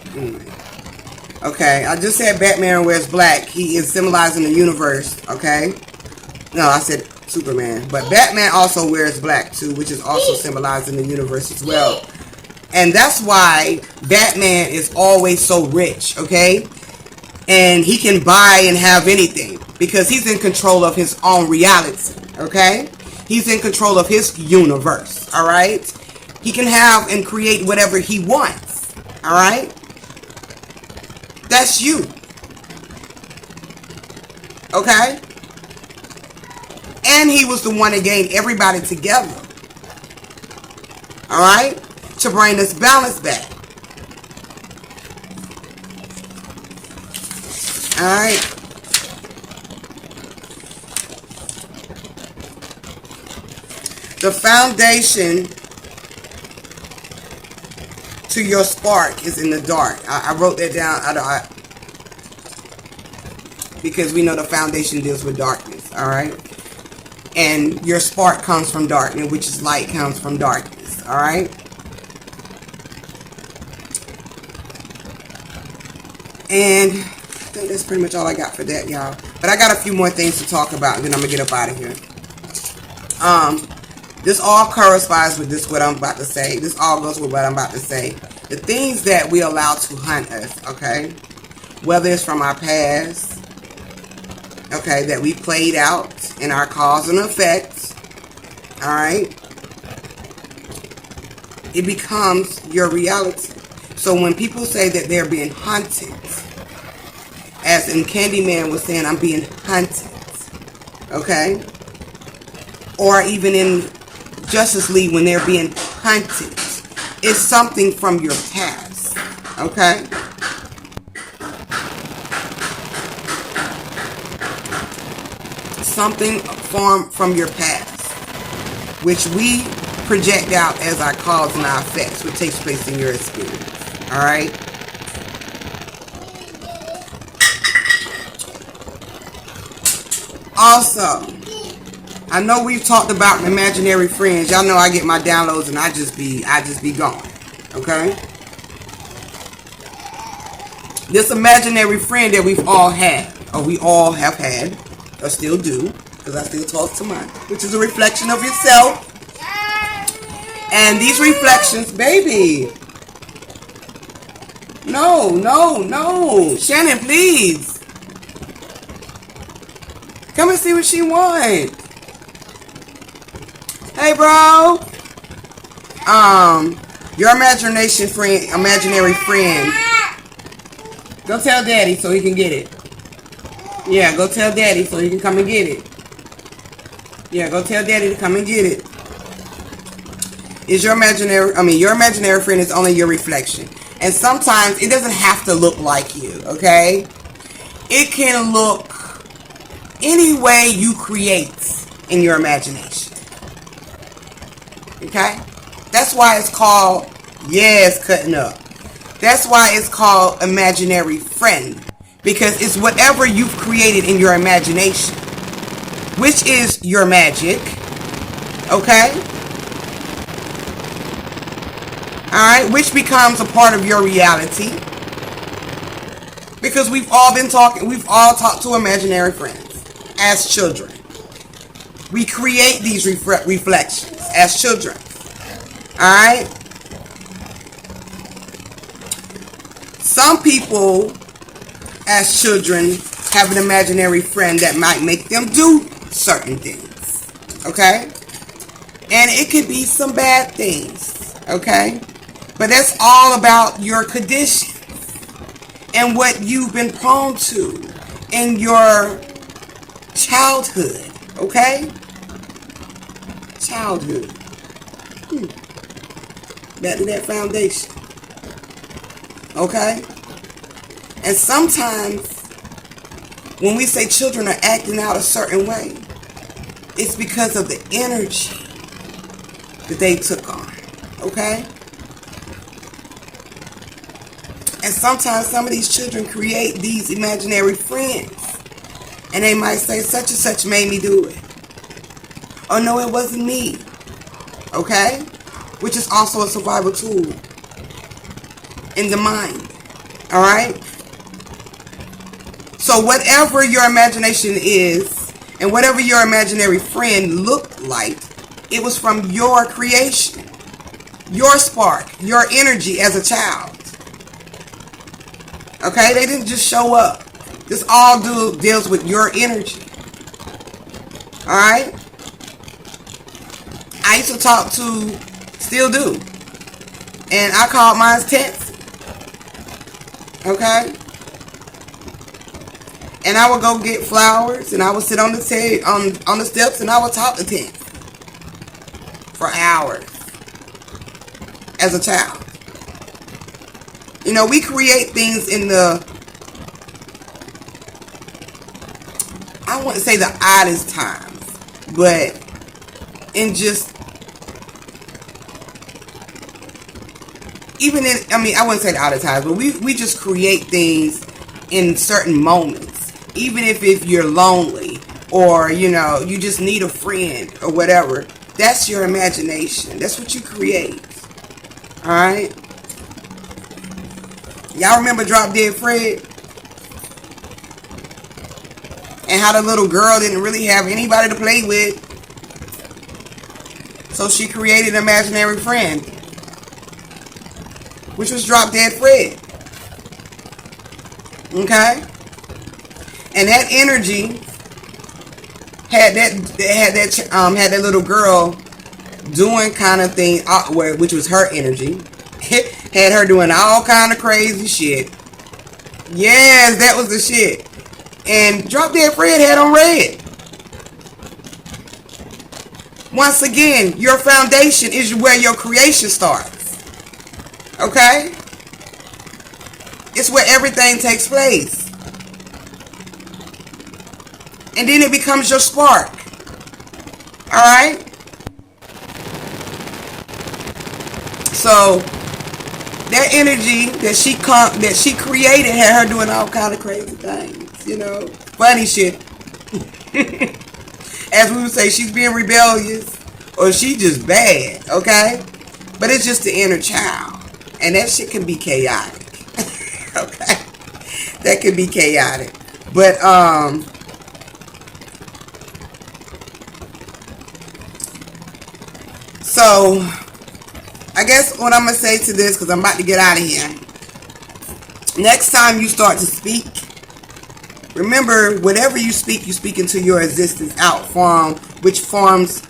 Okay. I just said Batman wears black. He is symbolizing the universe. Okay. No, I said Superman. But Batman also wears black too, which is also symbolizing the universe as well. And that's why Batman is always so rich. Okay. And he can buy and have anything because he's in control of his own reality. Okay. He's in control of his universe, all right? He can have and create whatever he wants, all right? That's you, okay? And he was the one that gained everybody together, all right? To bring this balance back, all right? The foundation to your spark is in the dark. I wrote that down because we know the foundation deals with darkness, all right? And your spark comes from darkness, which is light comes from darkness, all right? And I think that's pretty much all I got for that, y'all. But I got a few more things to talk about, and then I'm going to get up out of here. This all corresponds with this, what I'm about to say. This all goes with what I'm about to say. The things that we allow to hunt us, okay? Whether it's from our past, okay, that we played out in our cause and effect, all right? It becomes your reality. So when people say that they're being hunted, as in Candyman was saying, I'm being hunted, okay? Or even in Justice League when they're being hunted, it's something from your past, okay? Something from your past, which we project out as our cause and our effects, which takes place in your experience, all right? Also, I know we've talked about imaginary friends. Y'all know I get my downloads and I just be gone. Okay? This imaginary friend that we've all had, or we all have had, or still do, because I still talk to mine, which is a reflection of yourself. And these reflections, baby. No. Shannon, please. Come and see what she wants. Hey, bro. Your imaginary friend. Go tell daddy so he can get it. Yeah, go tell daddy so he can come and get it. Yeah, go tell daddy to come and get it. Your imaginary friend is only your reflection. And sometimes it doesn't have to look like you, okay? It can look any way you create in your imagination. Okay? That's why it's called, cutting up. That's why it's called imaginary friend. Because it's whatever you've created in your imagination, which is your magic. Okay? Alright? Which becomes a part of your reality. Because we've all talked to imaginary friends as children. We create these reflections as children. Alright? Some people as children have an imaginary friend that might make them do certain things. Okay? And it could be some bad things. Okay? But that's all about your condition and what you've been prone to in your childhood. Okay? Childhood. Back to that foundation. Okay? And sometimes when we say children are acting out a certain way, it's because of the energy that they took on. Okay? And sometimes some of these children create these imaginary friends. And they might say, such and such made me do it. Oh, no, it wasn't me. Okay? Which is also a survival tool in the mind. Alright? So whatever your imagination is, and whatever your imaginary friend looked like, it was from your creation. Your spark. Your energy as a child. Okay? They didn't just show up. This all deals with your energy. Alright? I used to talk to, still do. And I called mine Tetsy. Okay? And I would go get flowers, and I would sit on the on the steps, and I would talk to Tetsy for hours as a child. You know, we create things in the, I wouldn't say the oddest times, but in just, even in, I mean, I wouldn't say the oddest times, but we just create things in certain moments. Even if you're lonely, or, you know, you just need a friend or whatever, that's your imagination. That's what you create. Alright? Y'all remember Drop Dead Fred? And how the little girl didn't really have anybody to play with, so she created an imaginary friend, which was Drop Dead Fred. Okay? And that energy had that little girl doing kind of thing, which was her energy. Had her doing all kind of crazy shit. Yes, that was the shit. And Drop Dead Fred had on red. Once again, your foundation is where your creation starts. Okay? It's where everything takes place. And then it becomes your spark. Alright? So, that energy that she created had her doing all kind of crazy things. You know? Funny shit. As we would say, she's being rebellious. Or she just bad. Okay? But it's just the inner child. And that shit can be chaotic. Okay? That can be chaotic. But, so, I guess what I'm going to say to this, because I'm about to get out of here. Next time you start to speak, remember, whatever you speak into your existence out from, which forms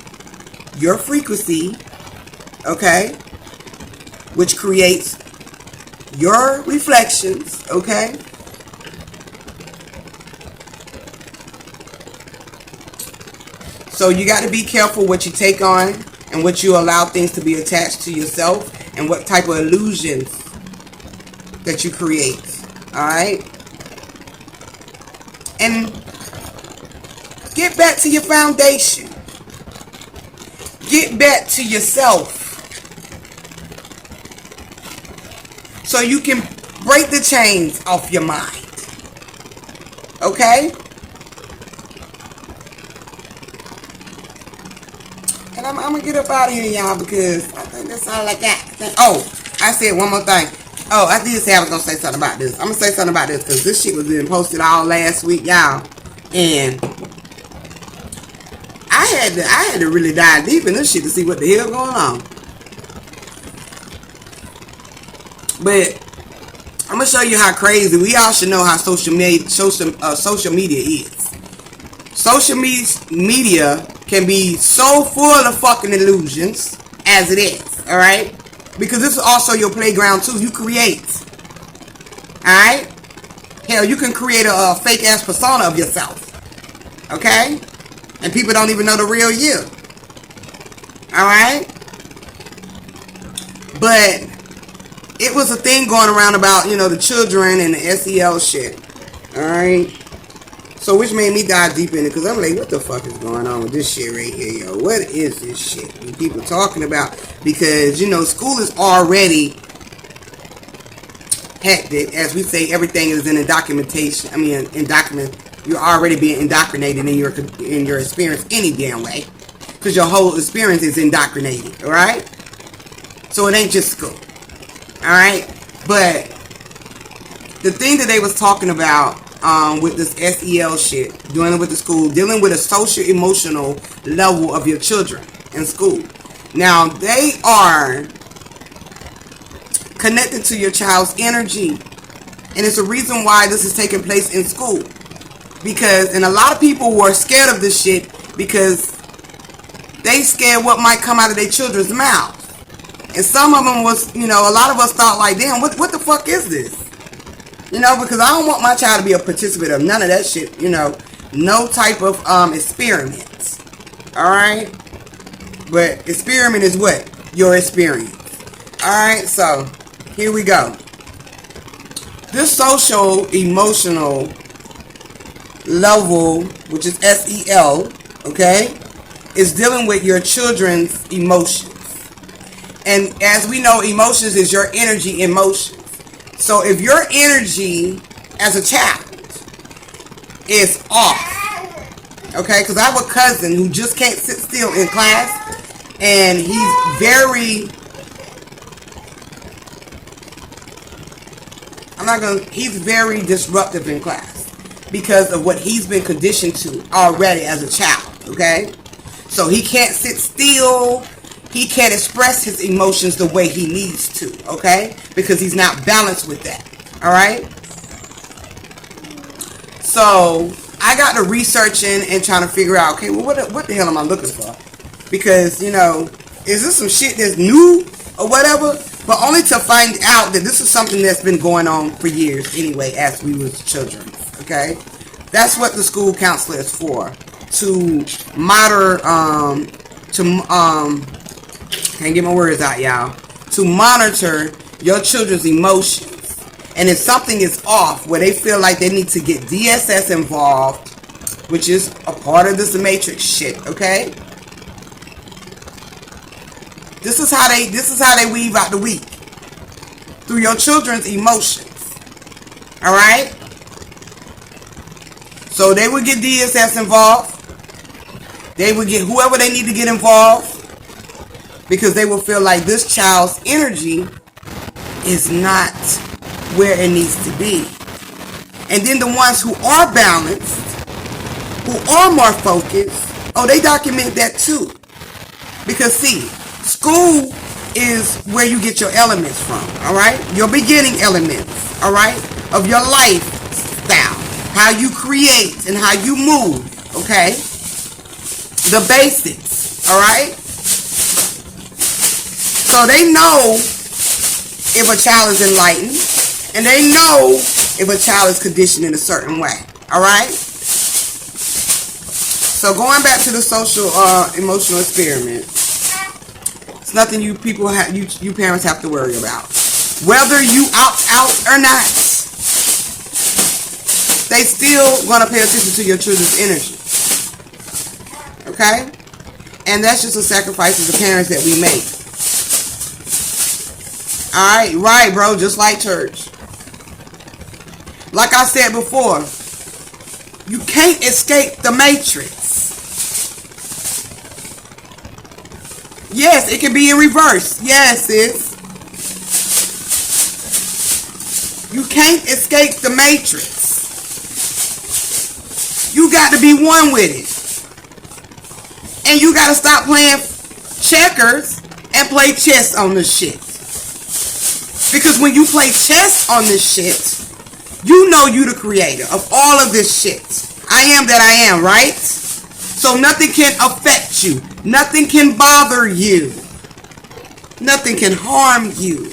your frequency, okay? Which creates your reflections, okay? So you got to be careful what you take on, and what you allow things to be attached to yourself, and what type of illusions that you create. Alright? And get back to your foundation. Get back to yourself. So you can break the chains off your mind. Okay? And I'm going to get up out of here, y'all, because I think that's all I got. Oh, I said one more thing. Oh, I did say I was going to say something about this. I'm going to say something about this because this shit was being posted all last week, y'all. And I had to really dive deep in this shit to see what the hell going on. But I'm going to show you how crazy. We all should know how social media is. Social media can be so full of fucking illusions as it is, alright? Because this is also your playground too. You create. Alright? Hell, you can create a fake ass persona of yourself. Okay? And people don't even know the real you. Alright? But it was a thing going around about, you know, the children and the SEL shit. Alright? So, which made me dive deep in it, because I'm like, what the fuck is going on with this shit right here, yo? What is this shit that people talking about? Because, you know, school is already hectic. As we say, everything is in documentation. I mean, you're already being indoctrinated in your experience any damn way. Because your whole experience is indoctrinated, alright? So, it ain't just school. Alright? But the thing that they was talking about with this SEL shit, dealing with the school, dealing with a social emotional level of your children in school. Now, they are connected to your child's energy. And it's a reason why this is taking place in school. Because, and a lot of people were scared of this shit because they scared what might come out of their children's mouths. And some of them was, you know, a lot of us thought like, damn, what the fuck is this? You know, because I don't want my child to be a participant of none of that shit, you know. No type of experiments. Alright? But experiment is what? Your experience. Alright, so here we go. This social emotional level, which is SEL, okay, is dealing with your children's emotions. And as we know, emotions is your energy in motion. So if your energy as a child is off, okay, because I have a cousin who just can't sit still in class, and he's very disruptive in class because of what he's been conditioned to already as a child, okay? So he can't sit still. He can't express his emotions the way he needs to, okay? Because he's not balanced with that, all right? So I got to researching and trying to figure out, okay, well, what the hell am I looking for? Because, you know, is this some shit that's new or whatever? But only to find out that this is something that's been going on for years anyway, as we were children, okay? That's what the school counselor is for, to can't get my words out, y'all. To monitor your children's emotions. And if something is off, where they feel like they need to get DSS involved, which is a part of this matrix shit, okay? This is how they weave out the week. Through your children's emotions. Alright? So they would get DSS involved. They would get whoever they need to get involved. Because they will feel like this child's energy is not where it needs to be. And then the ones who are balanced, who are more focused, oh, they document that too. Because see, school is where you get your elements from, alright? Your beginning elements, alright? Of your lifestyle. How you create and how you move, okay? The basics, alright? So they know if a child is enlightened, and they know if a child is conditioned in a certain way. Alright? So going back to the social emotional experiment, it's nothing you parents have to worry about. Whether you opt out or not, they still gonna pay attention to your children's energy. Okay? And that's just a sacrifice as the parents that we make. Alright, right, bro, just like church. Like I said before, you can't escape the matrix. Yes, it can be in reverse. Yes, sis. You can't escape the matrix. You got to be one with it. And you got to stop playing checkers and play chess on this shit. Because when you play chess on this shit, you know you the creator of all of this shit. I am that I am, right? So nothing can affect you. Nothing can bother you. Nothing can harm you.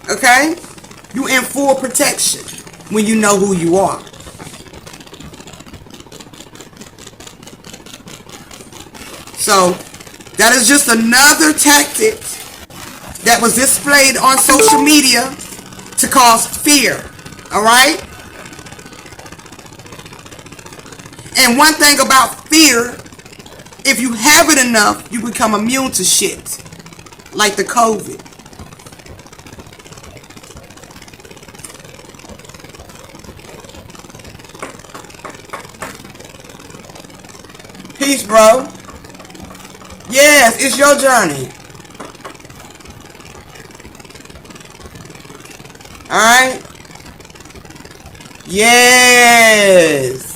Okay? You in full protection when you know who you are. So That is just another tactic that was displayed on social media to cause fear. Alright? And one thing about fear, if you have it enough, you become immune to shit. Like the COVID. Peace, bro. Yes, it's your journey. Alright? Yes.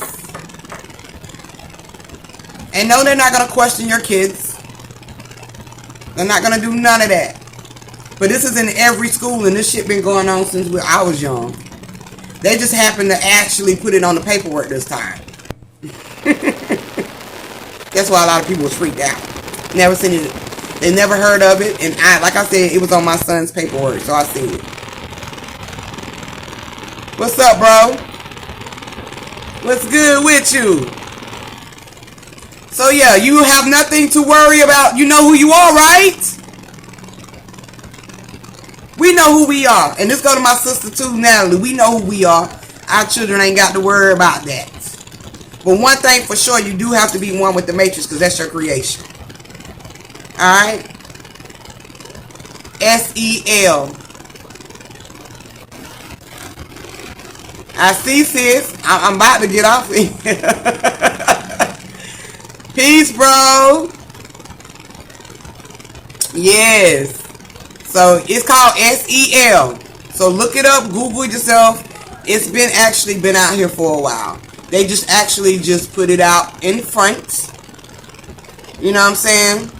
And no, they're not going to question your kids. They're not going to do none of that. But this is in every school, and this shit been going on since I was young. They just happened to actually put it on the paperwork this time. That's why a lot of people was freaked out. Never seen it. They never heard of it. And like I said, it was on my son's paperwork, so I seen it. What's up, bro? What's good with you? So yeah, you have nothing to worry about. You know who you are, right? We know who we are. And this go to my sister too, Natalie. We know who we are. Our children ain't got to worry about that. But one thing for sure, you do have to be one with the Matrix, because that's your creation. Alright? S-E-L. I see, sis. I'm about to get off it. Peace, bro. Yes. So it's called S-E-L. So look it up. Google it yourself. It's been out here for a while. They just put it out in front. You know what I'm saying?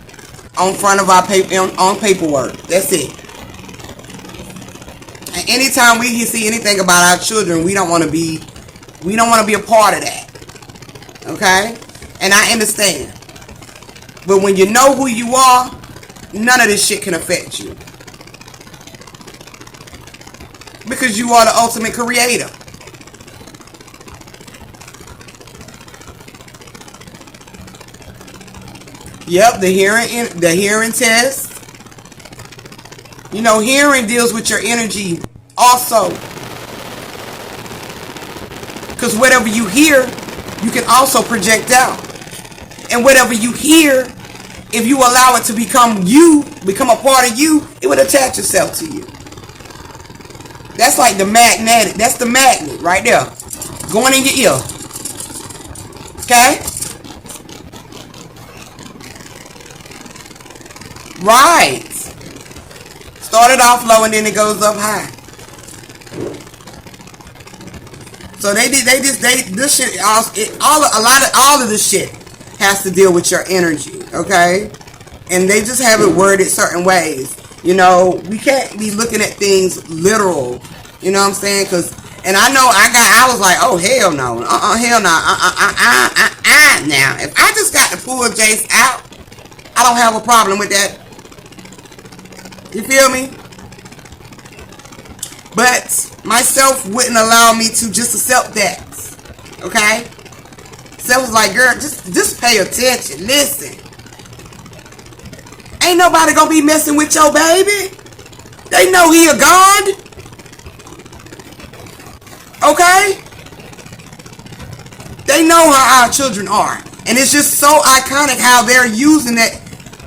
On front of our on paperwork. That's it. And anytime we see anything about our children, we don't want to be a part of that. Okay? And I understand. But when you know who you are, none of this shit can affect you. Because you are the ultimate creator. Yep, the hearing test. You know, hearing deals with your energy also. Because whatever you hear, you can also project out. And whatever you hear, if you allow it to become a part of you, it would attach itself to you. That's like the magnetic. That's the magnet right there. Going in your ear. Okay? Right. Started off low and then it goes up high. So this shit, all of this shit has to deal with your energy, okay? And they just have it worded certain ways. You know, we can't be looking at things literal. You know what I'm saying? And I know I was like, oh hell no, hell no, now if I just got to pull Jace out, I don't have a problem with that. You feel me? But myself wouldn't allow me to just accept that. Okay? Self was like, girl, just pay attention. Listen. Ain't nobody gonna be messing with your baby. They know he a god. Okay? They know how our children are. And it's just so iconic how they're using it.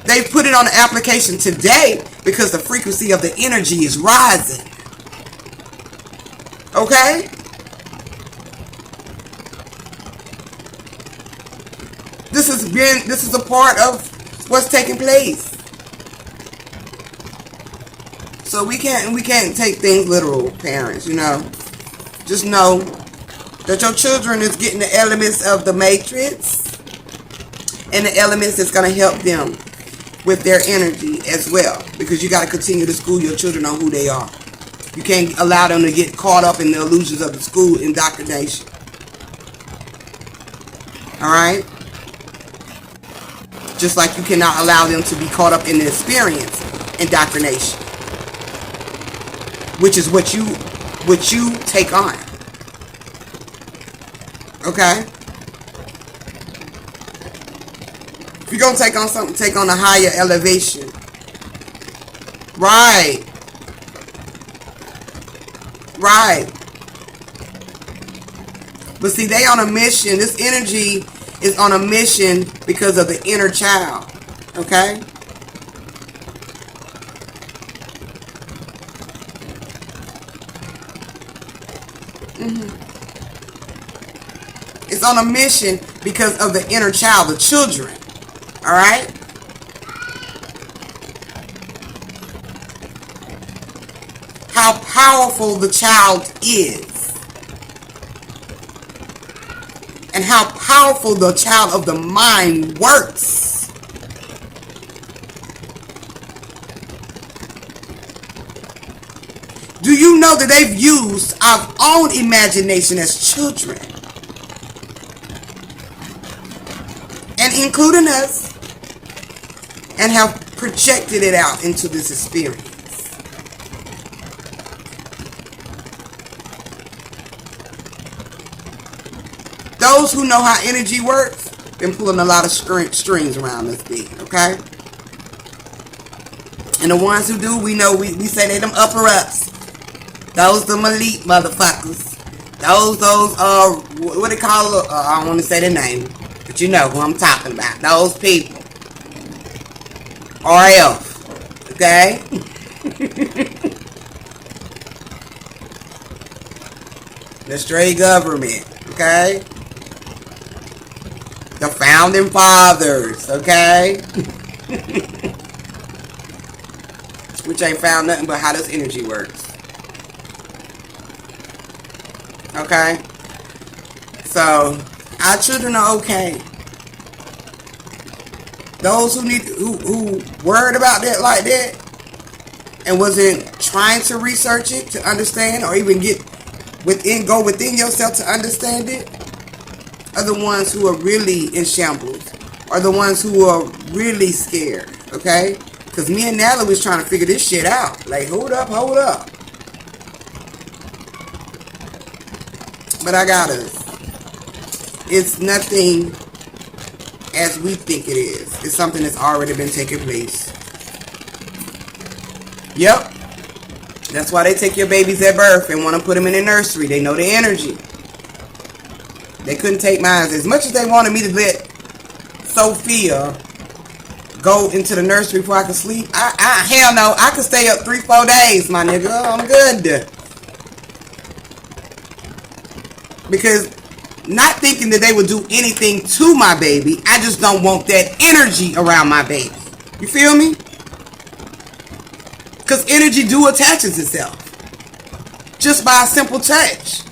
They put it on the application today because the frequency of the energy is rising. Okay? This is a part of what's taking place. So we can't take things literal, parents, you know. Just know that your children is getting the elements of the Matrix and the elements that's going to help them with their energy as well, because you got to continue to school your children on who they are. You can't allow them to get caught up in the illusions of the school indoctrination. Alright? Just like you cannot allow them to be caught up in the experience indoctrination, which is what you take on. Okay? If you're going to take on something, take on a higher elevation. Right. Right. But see, they on a mission. This energy is on a mission because of the inner child. Okay? It's on a mission because of the inner child, the children. Alright? How powerful the child is. And how powerful the child of the mind works. Do you know that they've used our own imagination as children? And including us. And have projected it out into this experience. Those who know how energy works, been pulling a lot of strings around this being, okay? And the ones who do, we know, we say they them upper-ups. Those them elite motherfuckers. Those, what they call, I don't want to say the name, but you know who I'm talking about. Those people. RF, okay? The straight government, okay? The founding fathers, okay? Which ain't found nothing but how this energy works. Okay? So, our children are okay. Those who worried about that like that and wasn't trying to research it to understand or even go within yourself to understand it are the ones who are really in shambles, are the ones who are really scared, okay? Because me and Natalie was trying to figure this shit out. Like, hold up. But I got us. It's nothing as we think it is. It's something that's already been taking place. Yep. That's why they take your babies at birth and want to put them in the nursery. They know the energy. They couldn't take mine. As much as they wanted me to let Sophia go into the nursery before I could sleep, hell no. I could stay up 3-4 days, my nigga. I'm good. Because not thinking that they would do anything to my baby, I just don't want that energy around my baby. You feel me? Because energy do attaches itself. Just by a simple touch.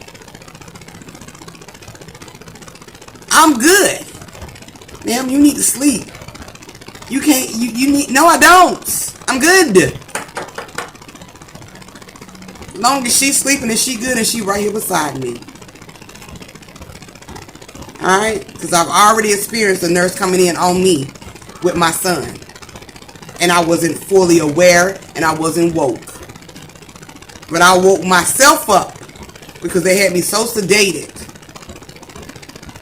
I'm good. Ma'am, you need to sleep. You can't, you need, no I don't. I'm good. As long as she's sleeping and she good and she right here beside me. Alright? Because I've already experienced a nurse coming in on me with my son. And I wasn't fully aware and I wasn't woke. But I woke myself up because they had me so sedated.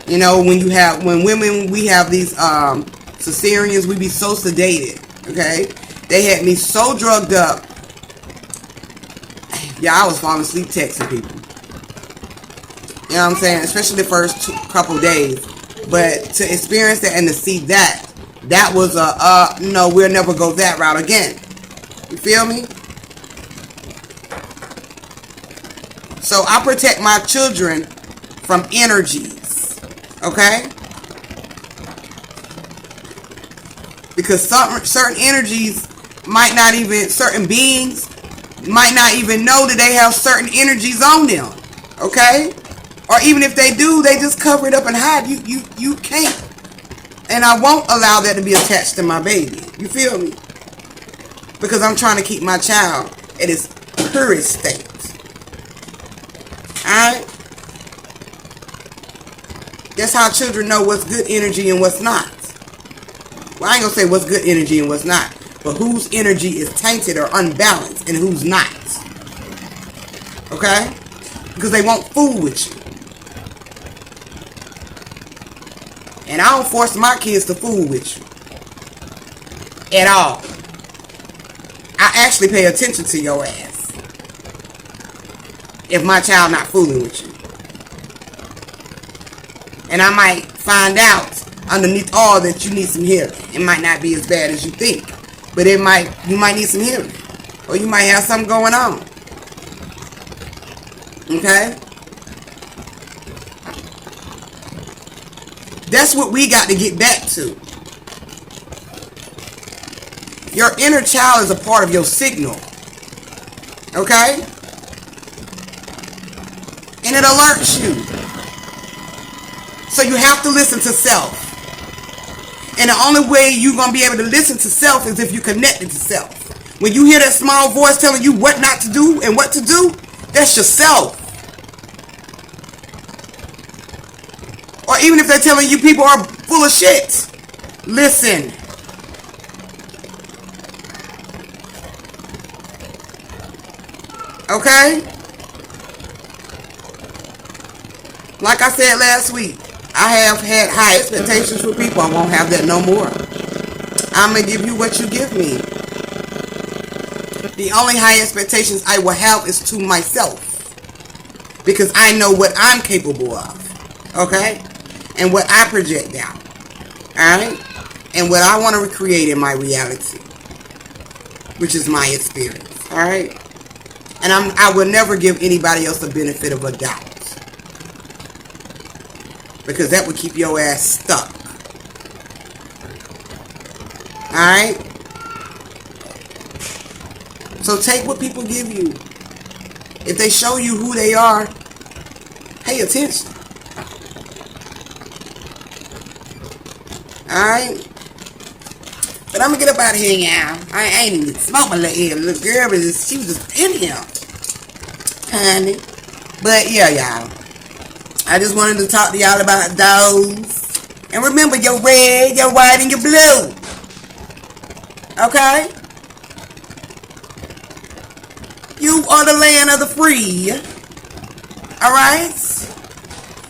You know, when women, we have these cesareans, we be so sedated, okay? They had me so drugged up. Yeah, I was falling asleep texting people. You know what I'm saying? Especially the first couple days. But to experience that and to see that, that was no, we'll never go that route again. You feel me? So I protect my children from energies. Okay? Because certain energies might not even, certain beings might not even know that they have certain energies on them. Okay? Or even if they do, they just cover it up and hide. You can't. And I won't allow that to be attached to my baby. You feel me? Because I'm trying to keep my child at its purest state. Alright? That's how children know what's good energy and what's not. Well, I ain't gonna say what's good energy and what's not. But whose energy is tainted or unbalanced and who's not. Okay? Because they won't fool with you. And I don't force my kids to fool with you. at all. I actually pay attention to your ass if my child not fooling with you. And I might find out underneath all that you need some healing. It might not be as bad as you think, but you might need some healing, or you might have something going on. Okay? That's what we got to get back to. Your inner child is a part of your signal. Okay? And it alerts you. So you have to listen to self. And the only way you're going to be able to listen to self is if you connected to self. When you hear that small voice telling you what not to do and what to do, that's yourself. Or even if they're telling you people are full of shit, listen. Okay? Like I said last week, I have had high expectations for people. I won't have that no more. I'm going to give you what you give me. The only high expectations I will have is to myself. Because I know what I'm capable of. Okay? And what I project out. Alright? And what I want to recreate in my reality. Which is my experience. Alright? And I will never give anybody else the benefit of a doubt. Because that would keep your ass stuck. Alright? So take what people give you. If they show you who they are, pay attention. Alright? But I'm going to get up out of here, y'all. I ain't even smoke my little girl, but she was just in here. Honey. But yeah, y'all. I just wanted to talk to y'all about those. And remember your red, your white, and your blue. Okay? You are the land of the free. Alright?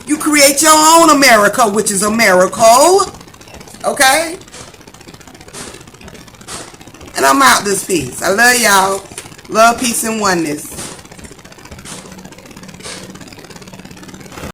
You create your own America, which is a miracle. Okay? And I'm out this piece. I love y'all. Love, peace, and oneness.